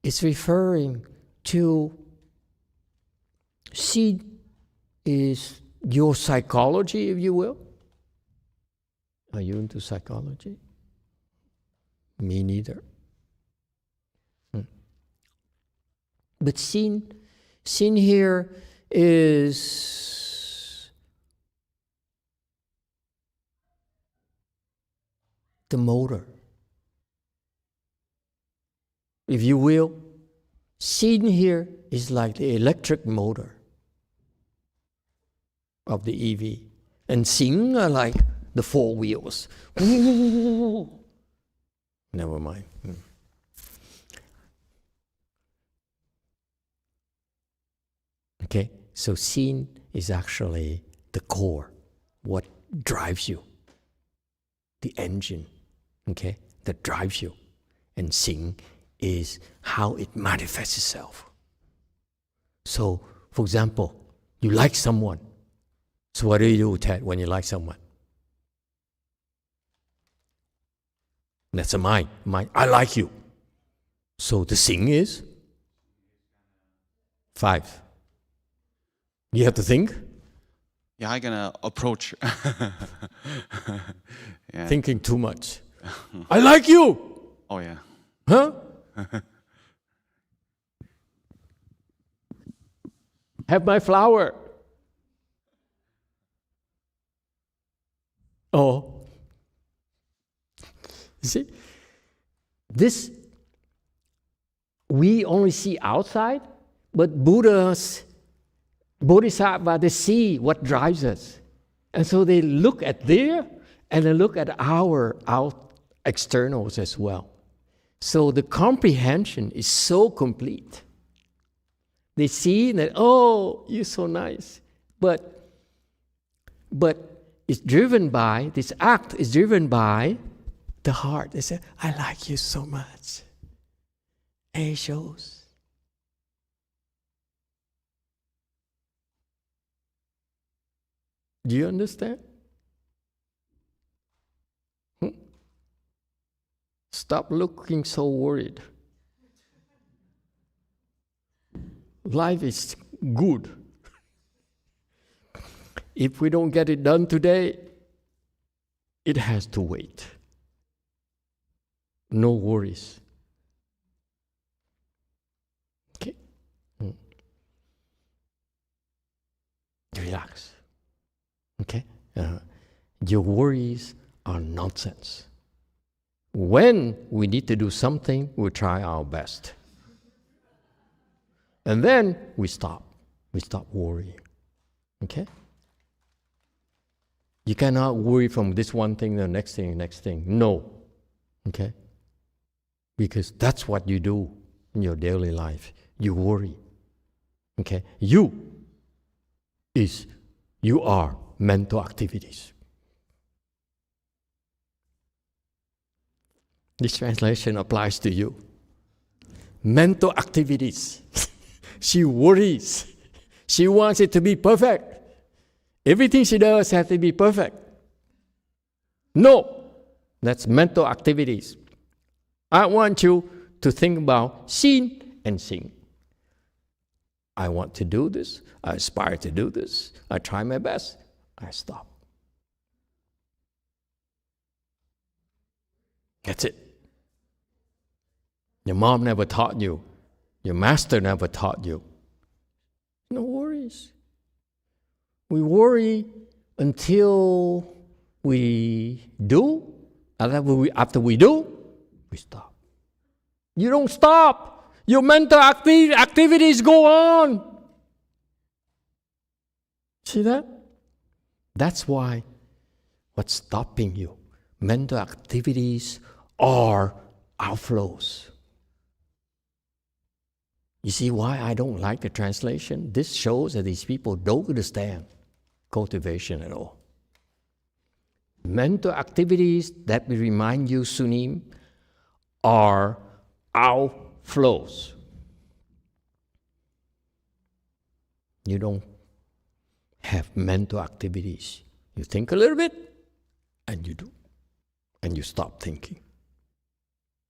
S1: It's referring to Sin is your psychology, if you will. Are you into psychology? Me neither. But sin here is the motor. If you will, sin here is like the electric motor of the EV. And Xing are like the four wheels. Never mind. Okay, so Sin is actually the core, what drives you, the engine, okay, that drives you. And Xing is how it manifests itself. So, for example, you like someone. So what do you do, Ted, when you like someone? That's a mind. I like you. So the Xing is 5. You have to think.
S8: Yeah, I'm gonna approach. Yeah.
S1: Thinking too much. I like you.
S8: Oh yeah.
S1: Huh? Have my flower. Oh. You see? This, we only see outside, but Buddhas, Bodhisattva, they see what drives us. And so they look at there and they look at our externals as well. So the comprehension is so complete. They see that, oh, you're so nice. But it's driven by, this act is driven by the heart. They say, I like you so much. And it shows. Do you understand? Stop looking so worried. Life is good. If we don't get it done today, it has to wait. No worries. Okay? Relax. Okay? Your worries are nonsense. When we need to do something, we try our best. And then we stop. We stop worrying. Okay? You cannot worry from this one thing to the next thing, next thing. No. Okay? Because that's what you do in your daily life. You worry. Okay? You are mental activities. This translation applies to you. Mental activities. She worries. She wants it to be perfect. Everything she does has to be perfect. No, that's mental activities. I want you to think about Xin and Xing. I want to do this. I aspire to do this. I try my best. I stop. That's it. Your mom never taught you. Your master never taught you. No worries. We worry until we do. After we do, we stop. You don't stop. Your mental activities go on. See that? That's why what's stopping you? Mental activities are outflows. You see why I don't like the translation? This shows that these people don't understand cultivation at all. Mental activities that will remind you, Sunim, are flows. You don't have mental activities. You think a little bit, and you do. And you stop thinking.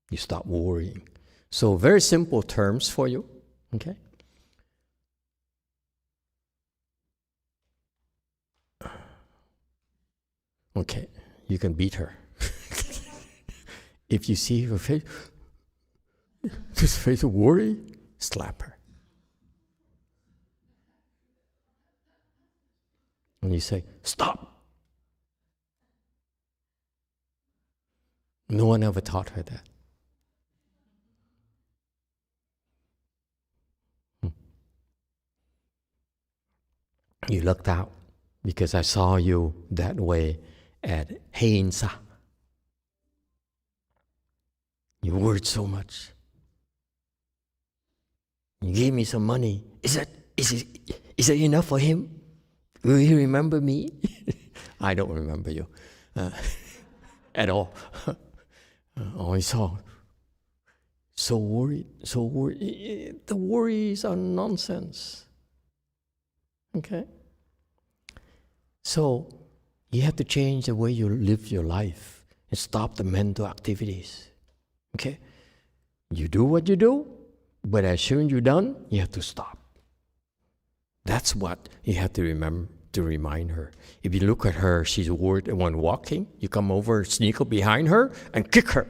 S1: You stop worrying. So very simple terms for you, okay? Okay, you can beat her. If you see her face, this face of worry, slap her. And you say, stop. No one ever taught her that. You lucked out because I saw you that way at Heinsa. You worried so much. You gave me some money. Is it enough for him? Will he remember me? I don't remember you at all. I saw. So worried. The worries are nonsense. Okay? So, you have to change the way you live your life and stop the mental activities. Okay? You do what you do, but as soon as you're done, you have to stop. That's what you have to remember to remind her. If you look at her, she's worried when walking, you come over, sneak up behind her, and kick her.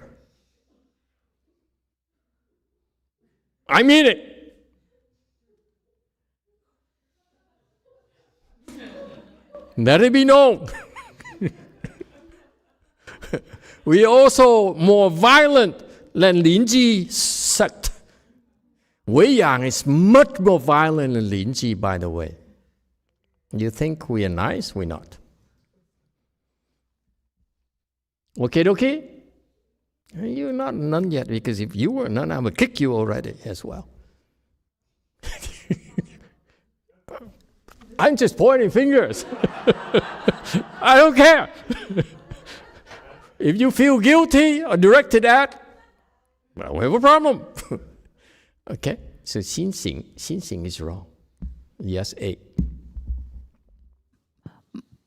S1: I mean it. Let it be known. We are also more violent than Linji sect. Wei Yang is much more violent than Linji, by the way. You think we are nice? We're not. Okay? You're not none yet, because if you were none, I would kick you already as well. I'm just pointing fingers. I don't care. If you feel guilty or directed at, well, we have a problem. Okay? So Xinxing is wrong. Yes, 8.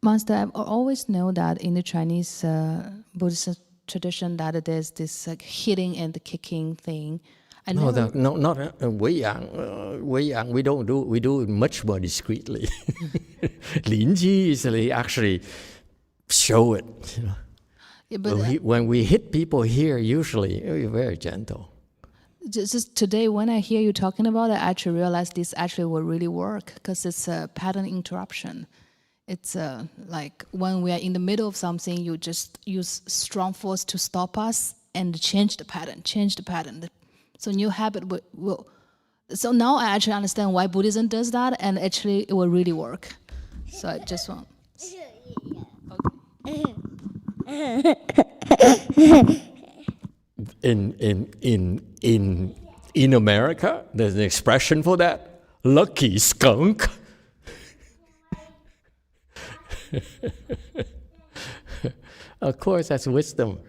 S9: Master, I've always known that in the Chinese Buddhist tradition that there's this hitting and kicking thing.
S1: Not Wei Yang. Wei Yang, we don't do. We do it much more discreetly. Linji is actually show it. You know.
S9: Yeah, but
S1: when we hit people here, usually we're very gentle.
S9: Just today, when I hear you talking about it, I actually realize this actually will really work because it's a pattern interruption. It's like when we are in the middle of something, you just use strong force to stop us and change the pattern. So new habit will. So now I actually understand why Buddhism does that, and actually it will really work. So I just want.
S1: In America, there's an expression for that: lucky skunk. Of course, that's wisdom.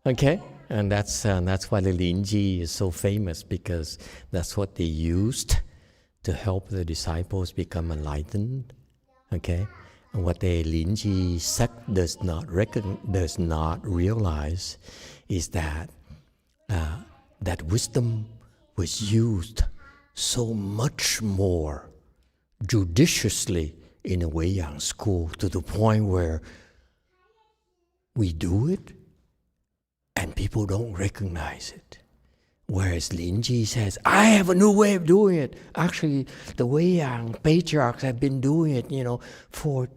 S1: Okay, and that's why the Linji is so famous, because that's what they used to help the disciples become enlightened. Okay, and what the Linji sect does not realize is that that wisdom was used so much more judiciously in a Wei Yang school, to the point where we do it and people don't recognize it. Whereas Linji says, I have a new way of doing it. Actually, the Wei Yang patriarchs have been doing it, for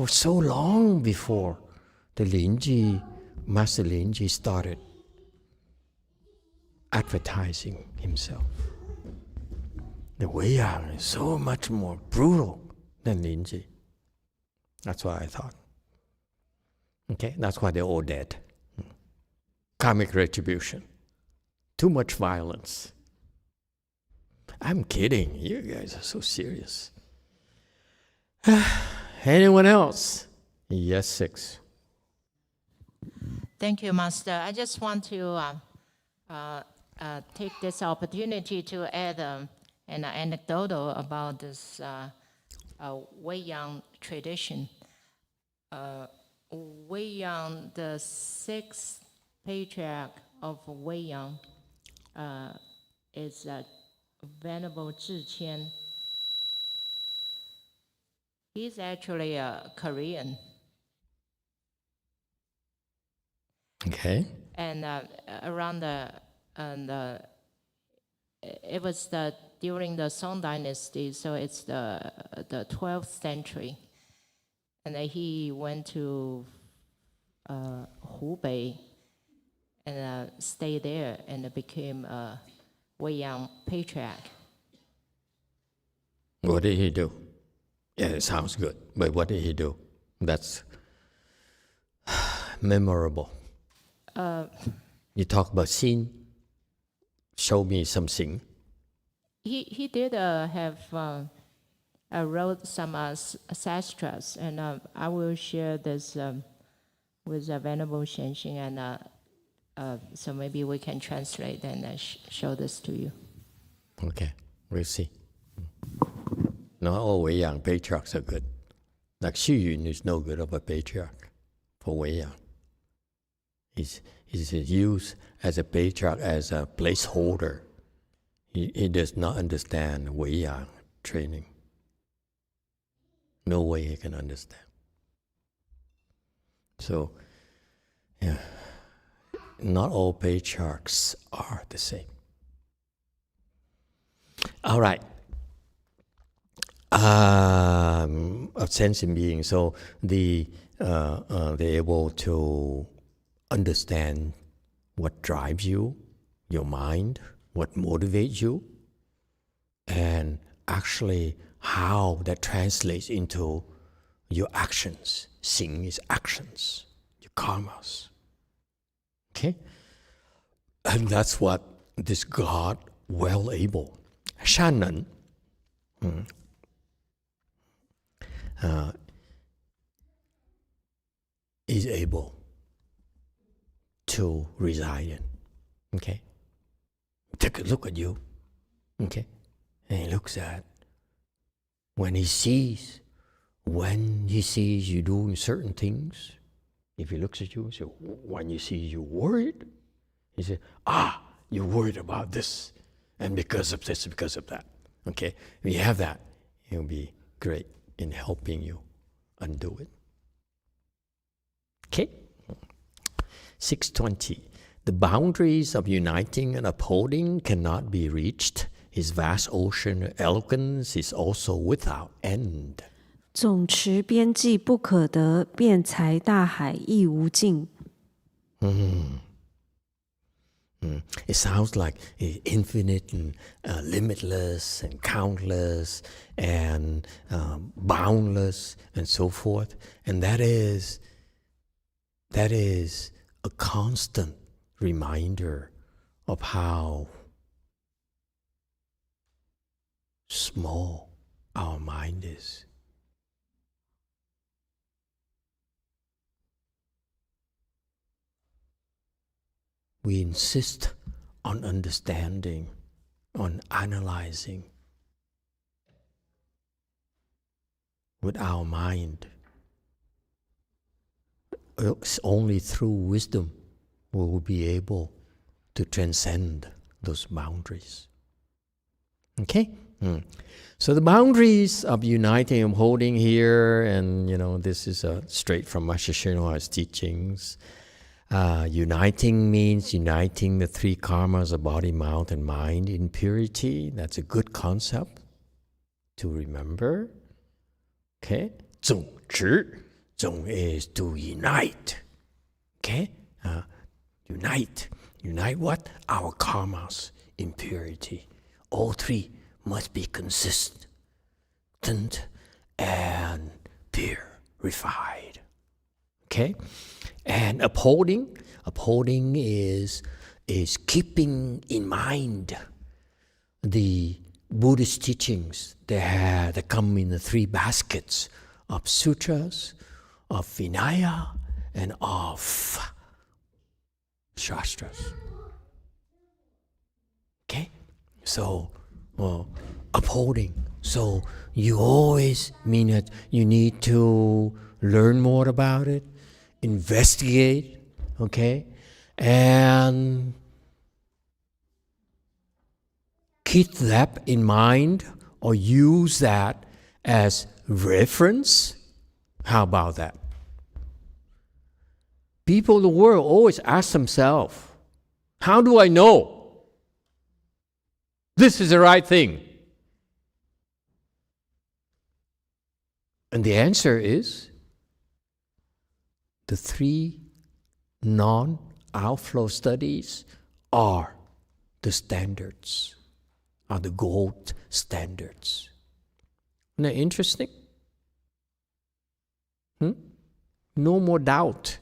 S1: so long before the Master Linji started advertising himself. The Wei Yang is so much more brutal than Linji. That's what I thought. Okay, that's why they're all dead. Karmic retribution. Too much violence. I'm kidding. You guys are so serious. Anyone else? Yes, 6.
S10: Thank you, Master. I just want to take this opportunity to add an anecdotal about this Weiyang tradition. Weiyang, the sixth patriarch of Weiyang, is Venerable Zhiqian. He's actually a Korean.
S1: Okay.
S10: And around it was during the Song Dynasty, so it's the 12th century. And then he went to Hubei and stayed there and became a Weiyang patriarch.
S1: What did he do? Yeah, it sounds good, but what did he do? That's memorable. You talk about scene. Show me something.
S10: He did have wrote some sastras, and I will share this with Venerable Shenxing, and so maybe we can translate and show this to you.
S1: Okay, we'll see. Not all Weiyang patriarchs are good. Like Xu Yun is no good of a patriarch for Weiyang. He's used as a patriarch as a placeholder. He does not understand Weiyang training. No way he can understand. So, yeah, not all patriarchs are the same. All right. Of sentient being, so they're able to understand what drives you, your mind, what motivates you, and actually how that translates into your actions. Xing is actions, your karmas. Okay? And that's what this God well able, Shannon, is able to reside in. Okay? Take a look at you. Okay? And he looks at when he sees you doing certain things. If he looks at you and says, when you see you worried, he says, you're worried about this, and because of this, because of that. Okay? When you have that, he'll be great in helping you undo it. Okay? 620. The boundaries of uniting and upholding cannot be reached. His vast ocean of eloquence is also without end.
S2: 总持边际不可得，辩才大海亦无尽。
S1: It sounds like infinite and limitless and countless and boundless and so forth. And that is a constant reminder of how small our mind is. We insist on understanding, on analyzing with our mind. It's only through wisdom we will be able to transcend those boundaries. Okay? So the boundaries of uniting and holding here, and this is straight from Master Shenhua's teachings. Uniting means uniting the three karmas of body, mouth, and mind in purity. That's a good concept to remember. Okay? 总持. 总 is to unite. Okay? Unite. Unite what? Our karmas in purity. All three must be consistent and purified. Okay? And upholding is keeping in mind the Buddhist teachings that come in the three baskets of sutras, of Vinaya, and of Shastras. So, upholding. So you always mean that you need to learn more about it, investigate, okay, and keep that in mind or use that as reference. How about that? People in the world always ask themselves, how do I know this is the right thing? And the answer is the 3 non-outflow studies are the standards, are the gold standards. Isn't that interesting? No more doubt.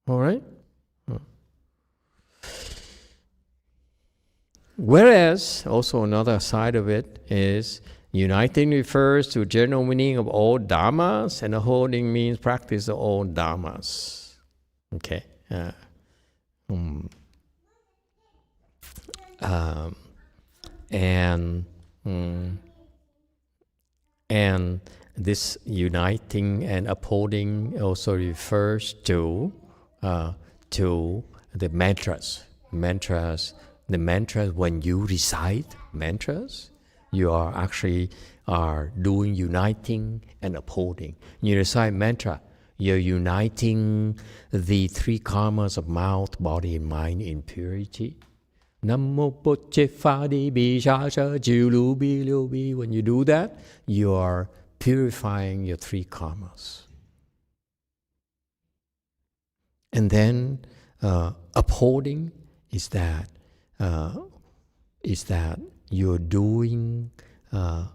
S1: All right? Whereas, also another side of it is uniting refers to general meaning of all dharmas, and the holding means practice of all dharmas. Okay. And this uniting and upholding also refers to the mantras. The mantras, when you recite mantras, you are actually doing uniting and upholding. You recite mantra, you're uniting the 3 karmas of mouth, body, and mind in purity. Namo poche fadi bishasha julubi lubi. When you do that, you are purifying your 3 karmas. And then upholding is that you're doing that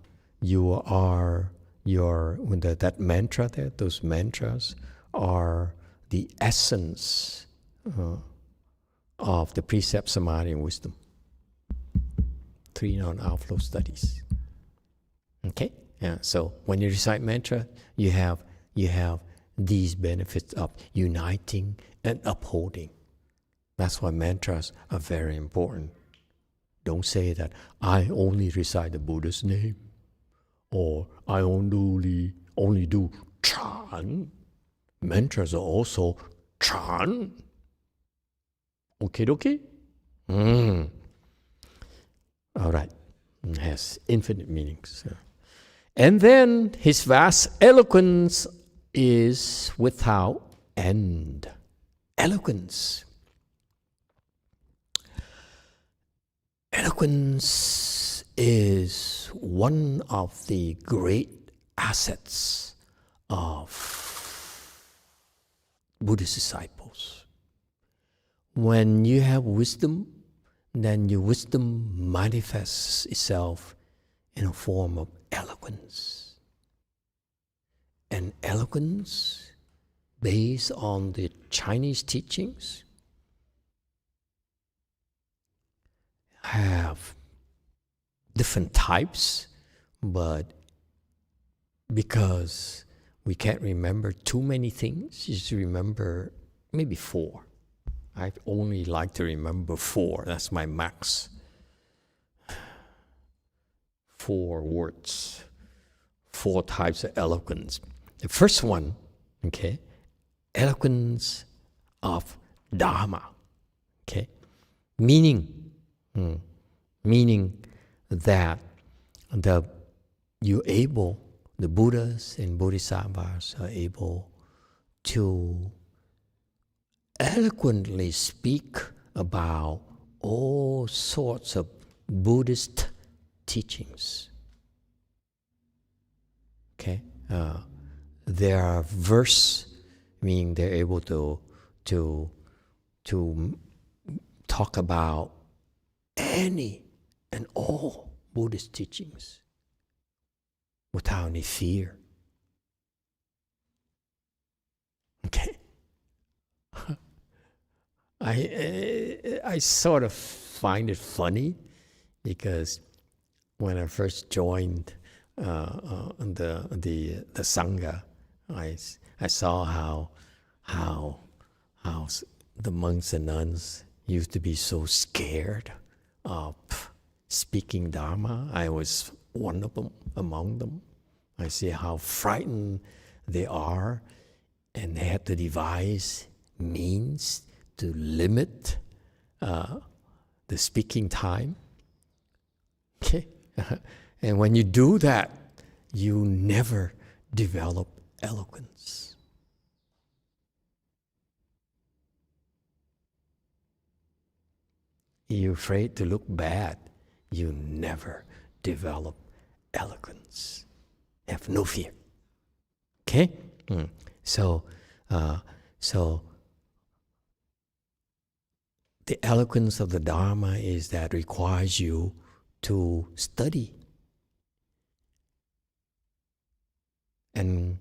S1: mantra there. Those mantras are the essence of the precept, samadhi, and wisdom. 3 non-outflow studies. Okay? Yeah. So when you recite mantra, you have these benefits of uniting and upholding. That's why mantras are very important. Don't say that I only recite the Buddha's name, or I only do chan. Mantras are also chan. Okay. All right. It has infinite meanings. And then his vast eloquence is without end. Eloquence. Eloquence is one of the great assets of Buddhist disciples. When you have wisdom, then your wisdom manifests itself in a form of eloquence. And eloquence, based on the Chinese teachings, have different types, but because we can't remember too many things, just remember maybe 4. I only like to remember 4. That's my max. 4 words, 4 types of eloquence. The first one, okay, eloquence of Dharma, okay, meaning that the Buddhas and Bodhisattvas are able to eloquently speak about all sorts of Buddhist teachings. Okay, there are verse, meaning they're able to talk about any and all Buddhist teachings without any fear. Okay. I sort of find it funny because when I first joined the Sangha, I saw how the monks and nuns, used to be so scared of speaking Dharma. I was one of them, among them. I see how frightened they are, and they had to devise means to limit the speaking time. Okay? And when you do that, you never develop eloquence. You're afraid to look bad, you never develop eloquence. Have no fear. Okay? So the eloquence of the Dharma is that requires you to study. And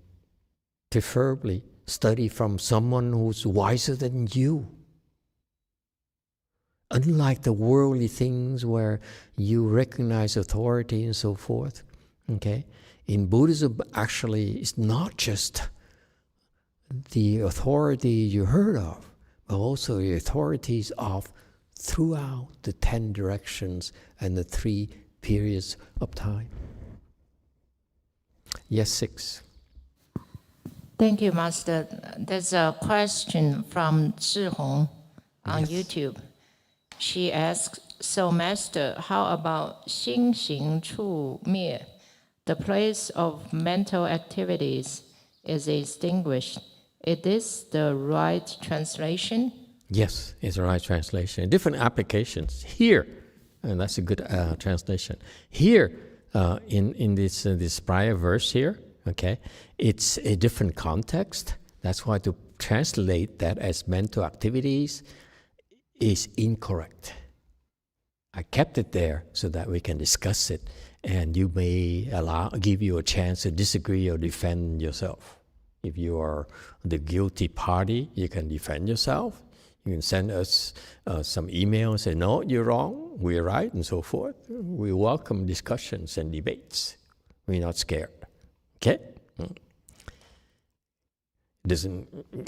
S1: preferably study from someone who's wiser than you. Unlike the worldly things where you recognize authority and so forth, okay? In Buddhism, actually, it's not just the authority you heard of, but also the authorities of throughout the 10 directions and the 3 periods of time. Yes, 6.
S10: Thank you, Master. There's a question from Zhihong on YouTube. She asks, so Master, how about Xing Xing Chu Mie? The place of mental activities is extinguished. Is this the right translation?
S1: Yes, it's the right translation. Different applications. Here, and that's a good translation. Here, in this prior verse here, okay, it's a different context. That's why to translate that as mental activities is incorrect. I kept it there so that we can discuss it, and you may give you a chance to disagree or defend yourself. If you are the guilty party, you can defend yourself. You can send us some email and say, no, you're wrong, we're right, and so forth. We welcome discussions and debates. We're not scared. Okay?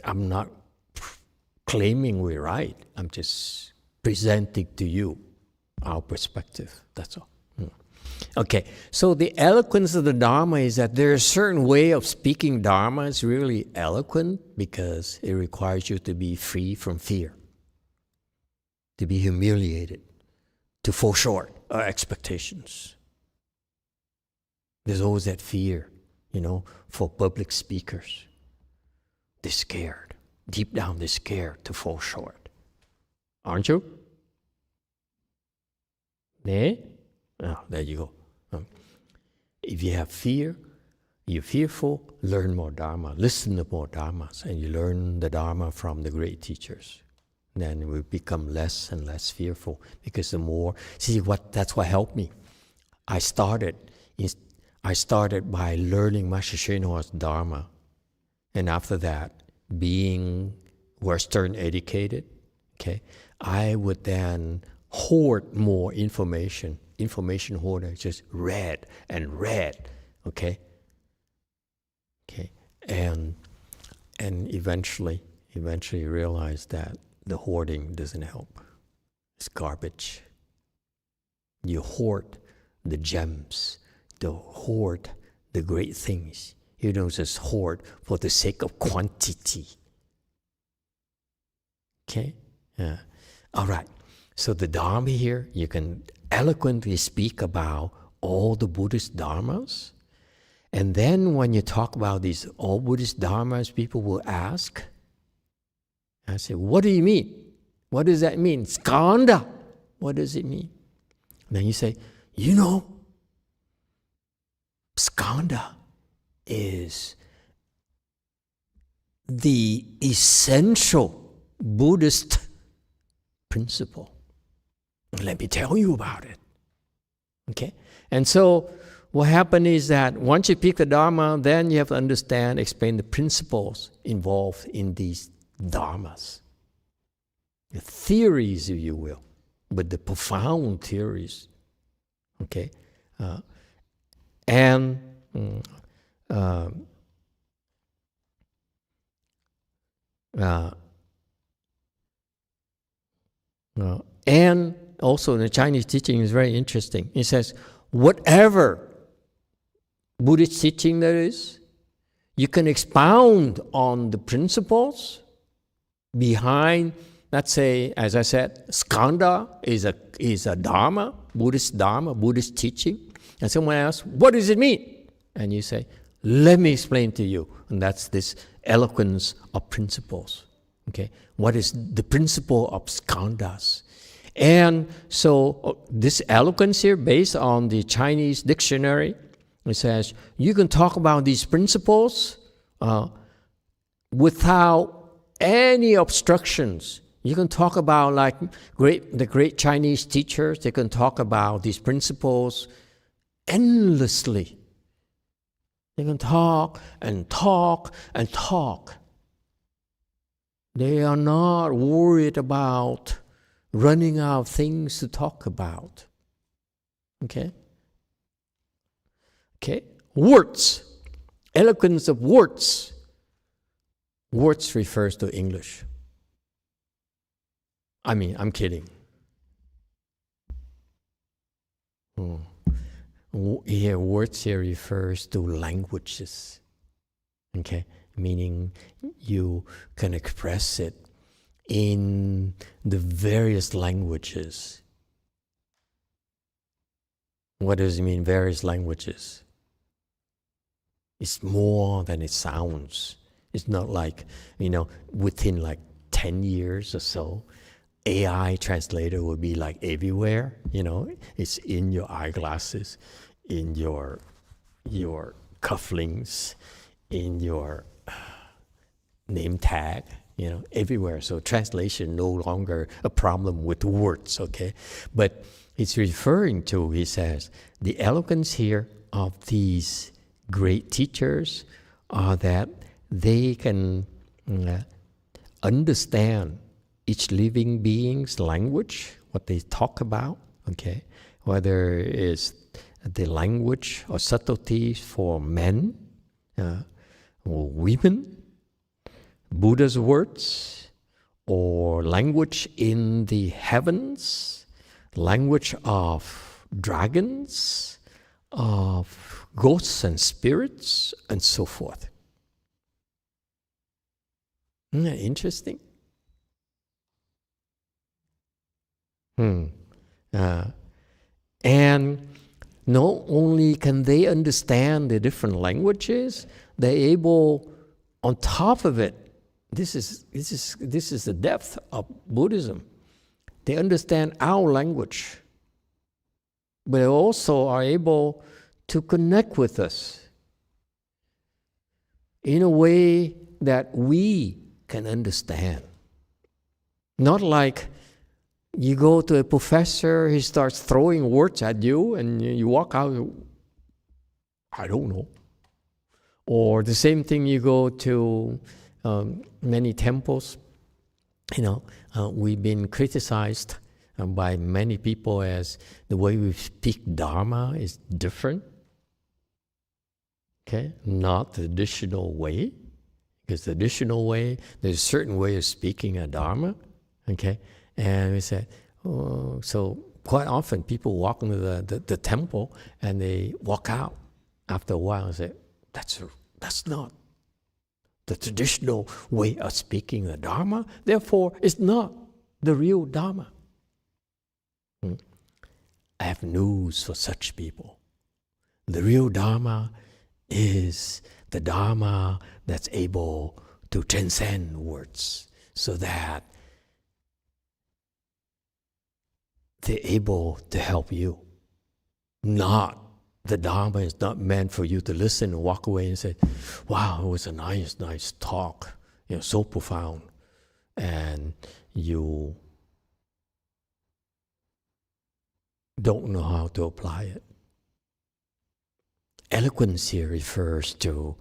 S1: I'm not claiming we're right. I'm just presenting to you our perspective. That's all. Okay, so the eloquence of the Dharma is that there's a certain way of speaking Dharma is really eloquent because it requires you to be free from fear, to be humiliated, to fall short of expectations. There's always that fear, for public speakers. They're scared. Deep down, they're scared to fall short. Aren't you? Nee? Oh, there you go. If you have fear, you're fearful, learn more Dharma. Listen to more Dharmas, and you learn the Dharma from the great teachers. Then we become less and less fearful, because the more... that's what helped me. I started by learning Master Hsuan-Hua's Dharma. And after that, being Western educated, okay, I would then hoard more information hoarder, just read and read, okay, and eventually realize that the hoarding doesn't help. It's garbage. You hoard the gems, hoard the great things. You don't just hoard for the sake of quantity. Okay? All right. So the Dharma here, you can eloquently speak about all the Buddhist Dharmas. And then when you talk about these all Buddhist Dharmas, people will ask, I say, what do you mean? What does that mean? Skanda. What does it mean? And then you say, skanda is the essential Buddhist principle. Let me tell you about it. Okay? And so what happened is that once you pick the Dharma, then you have to understand, explain the principles involved in these Dharmas. The theories, if you will, but the profound theories. Okay? And also the Chinese teaching is very interesting. It says, whatever Buddhist teaching there is, you can expound on the principles behind, let's say, as I said, skandha is a dharma, Buddhist teaching. And someone asks, what does it mean? And you say, let me explain to you. And that's this eloquence of principles. Okay, what is the principle of skandhas? And so this eloquence here, based on the Chinese dictionary, it says you can talk about these principles without any obstructions. You can talk about like the great Chinese teachers. They can talk about these principles endlessly. They can talk and talk and talk. They are not worried about running out of things to talk about. Okay? Okay? Words. Eloquence of words. Words refers to English. I mean, I'm kidding. Here, words here refers to languages. Okay? Meaning you can express it in the various languages. What does it mean, various languages? It's more than it sounds. It's not like, within like 10 years or so, AI translator will be like everywhere, it's in your eyeglasses, in your cufflinks, in your name tag, everywhere. So translation no longer a problem with words, okay? But it's referring to, he says, the eloquence here of these great teachers are that they can understand each living being's language, what they talk about, okay? Whether it's the language or subtleties for men or women, Buddha's words, or language in the heavens, language of dragons, of ghosts and spirits, and so forth. Isn't that interesting? And not only can they understand the different languages, they're able, on top of it, this is the depth of Buddhism. They understand our language, but they also are able to connect with us in a way that we can understand. Not like you go to a professor, he starts throwing words at you, and you walk out, I don't know. Or the same thing, you go to many temples, we've been criticized by many people as the way we speak Dharma is different. Okay, not the traditional way. Because the traditional way, there's a certain way of speaking a Dharma. Okay, and we said, so quite often people walk into the temple and they walk out after a while and say, that's not the traditional way of speaking the Dharma, therefore it's not the real Dharma. I have news for such people. The real Dharma is the Dharma that's able to transcend words, so that they're able to help you. The Dharma is not meant for you to listen and walk away and say, wow, it was a nice talk, so profound, and you don't know how to apply it. Eloquence here refers to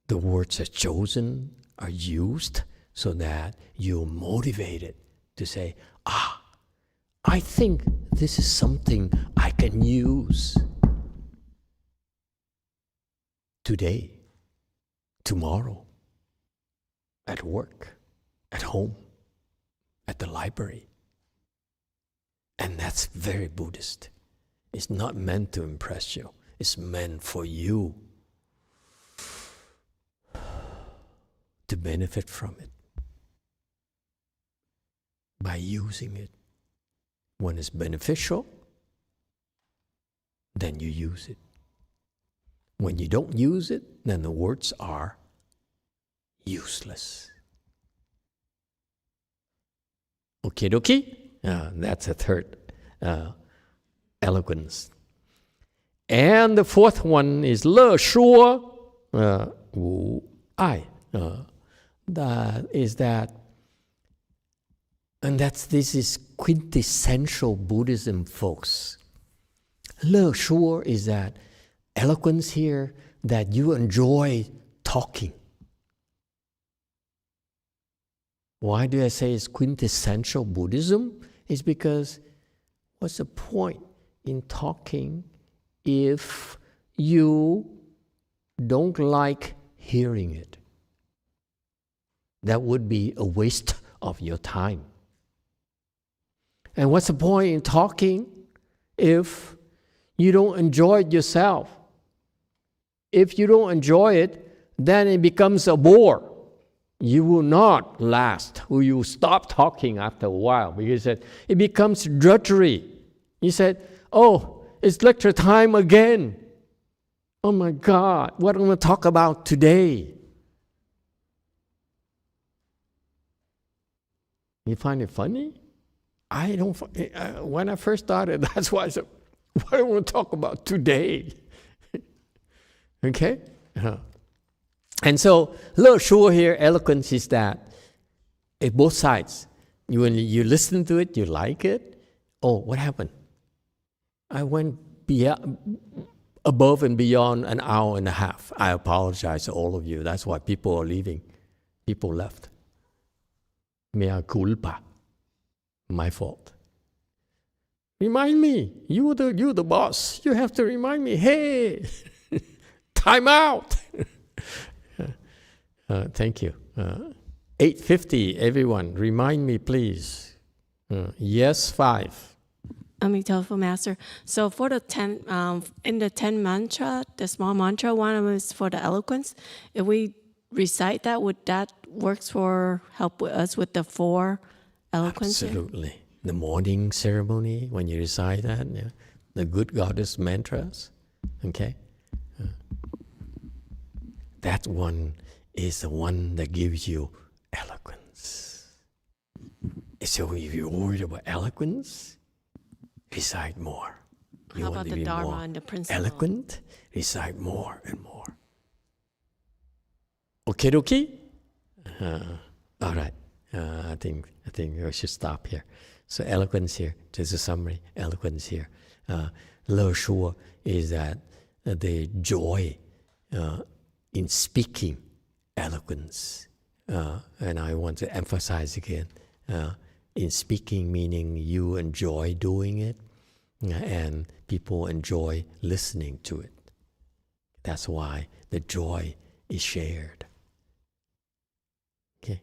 S1: the words are chosen, are used, so that you're motivated to say, I think this is something I can use today, tomorrow, at work, at home, at the library. And that's very Buddhist. It's not meant to impress you. It's meant for you to benefit from it by using it. When it's beneficial, then you use it. When you don't use it, then the words are useless. Okay, dokie? That's the third eloquence. And the fourth one is Le Shuo Wu Ai. That is that, and this is quintessential Buddhism, folks. Le Shuo is that eloquence here that you enjoy talking. Why do I say it's quintessential Buddhism? It's because what's the point in talking if you don't like hearing it? That would be a waste of your time. And what's the point in talking if you don't enjoy it yourself? If you don't enjoy it, then it becomes a bore. You will not last, or you will stop talking after a while, because it becomes drudgery. You said, oh, it's lecture time again. Oh my God, what am I going to talk about today? You find it funny? I don't. When I first started, that's why I said, what do I want to talk about today? Okay? And so, Le Shuo here, eloquence is that, at both sides. When you listen to it, you like it. Oh, what happened? I went above and beyond an hour and a half. I apologize to all of you. That's why people are leaving. People left. Mea culpa. My fault. Remind me. You're the boss. You have to remind me. Hey, time out. Thank you. 8:50, everyone. Remind me, please. Yes, 5.
S11: Emitofuo, Master. So for the 10, in the 10 mantra, the small mantra, one of them is for the eloquence. If we recite that, would that works for help us with the 4 eloquence?
S1: Absolutely. Here? The morning ceremony, when you recite that, yeah, the good goddess mantras, okay? That one is the one that gives you eloquence. So if you're worried about eloquence, recite more.
S11: How about the Dharma and the principle?
S1: Eloquent, recite more and more. Okay, dokie? All right. I think we should stop here. So eloquence here, just a summary. Eloquence here. Le Shuo is that the joy in speaking eloquence. And I want to emphasize again, in speaking meaning you enjoy doing it, and people enjoy listening to it. That's why the joy is shared. Okay.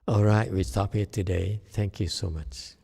S1: All right, we stop here today. Thank you so much.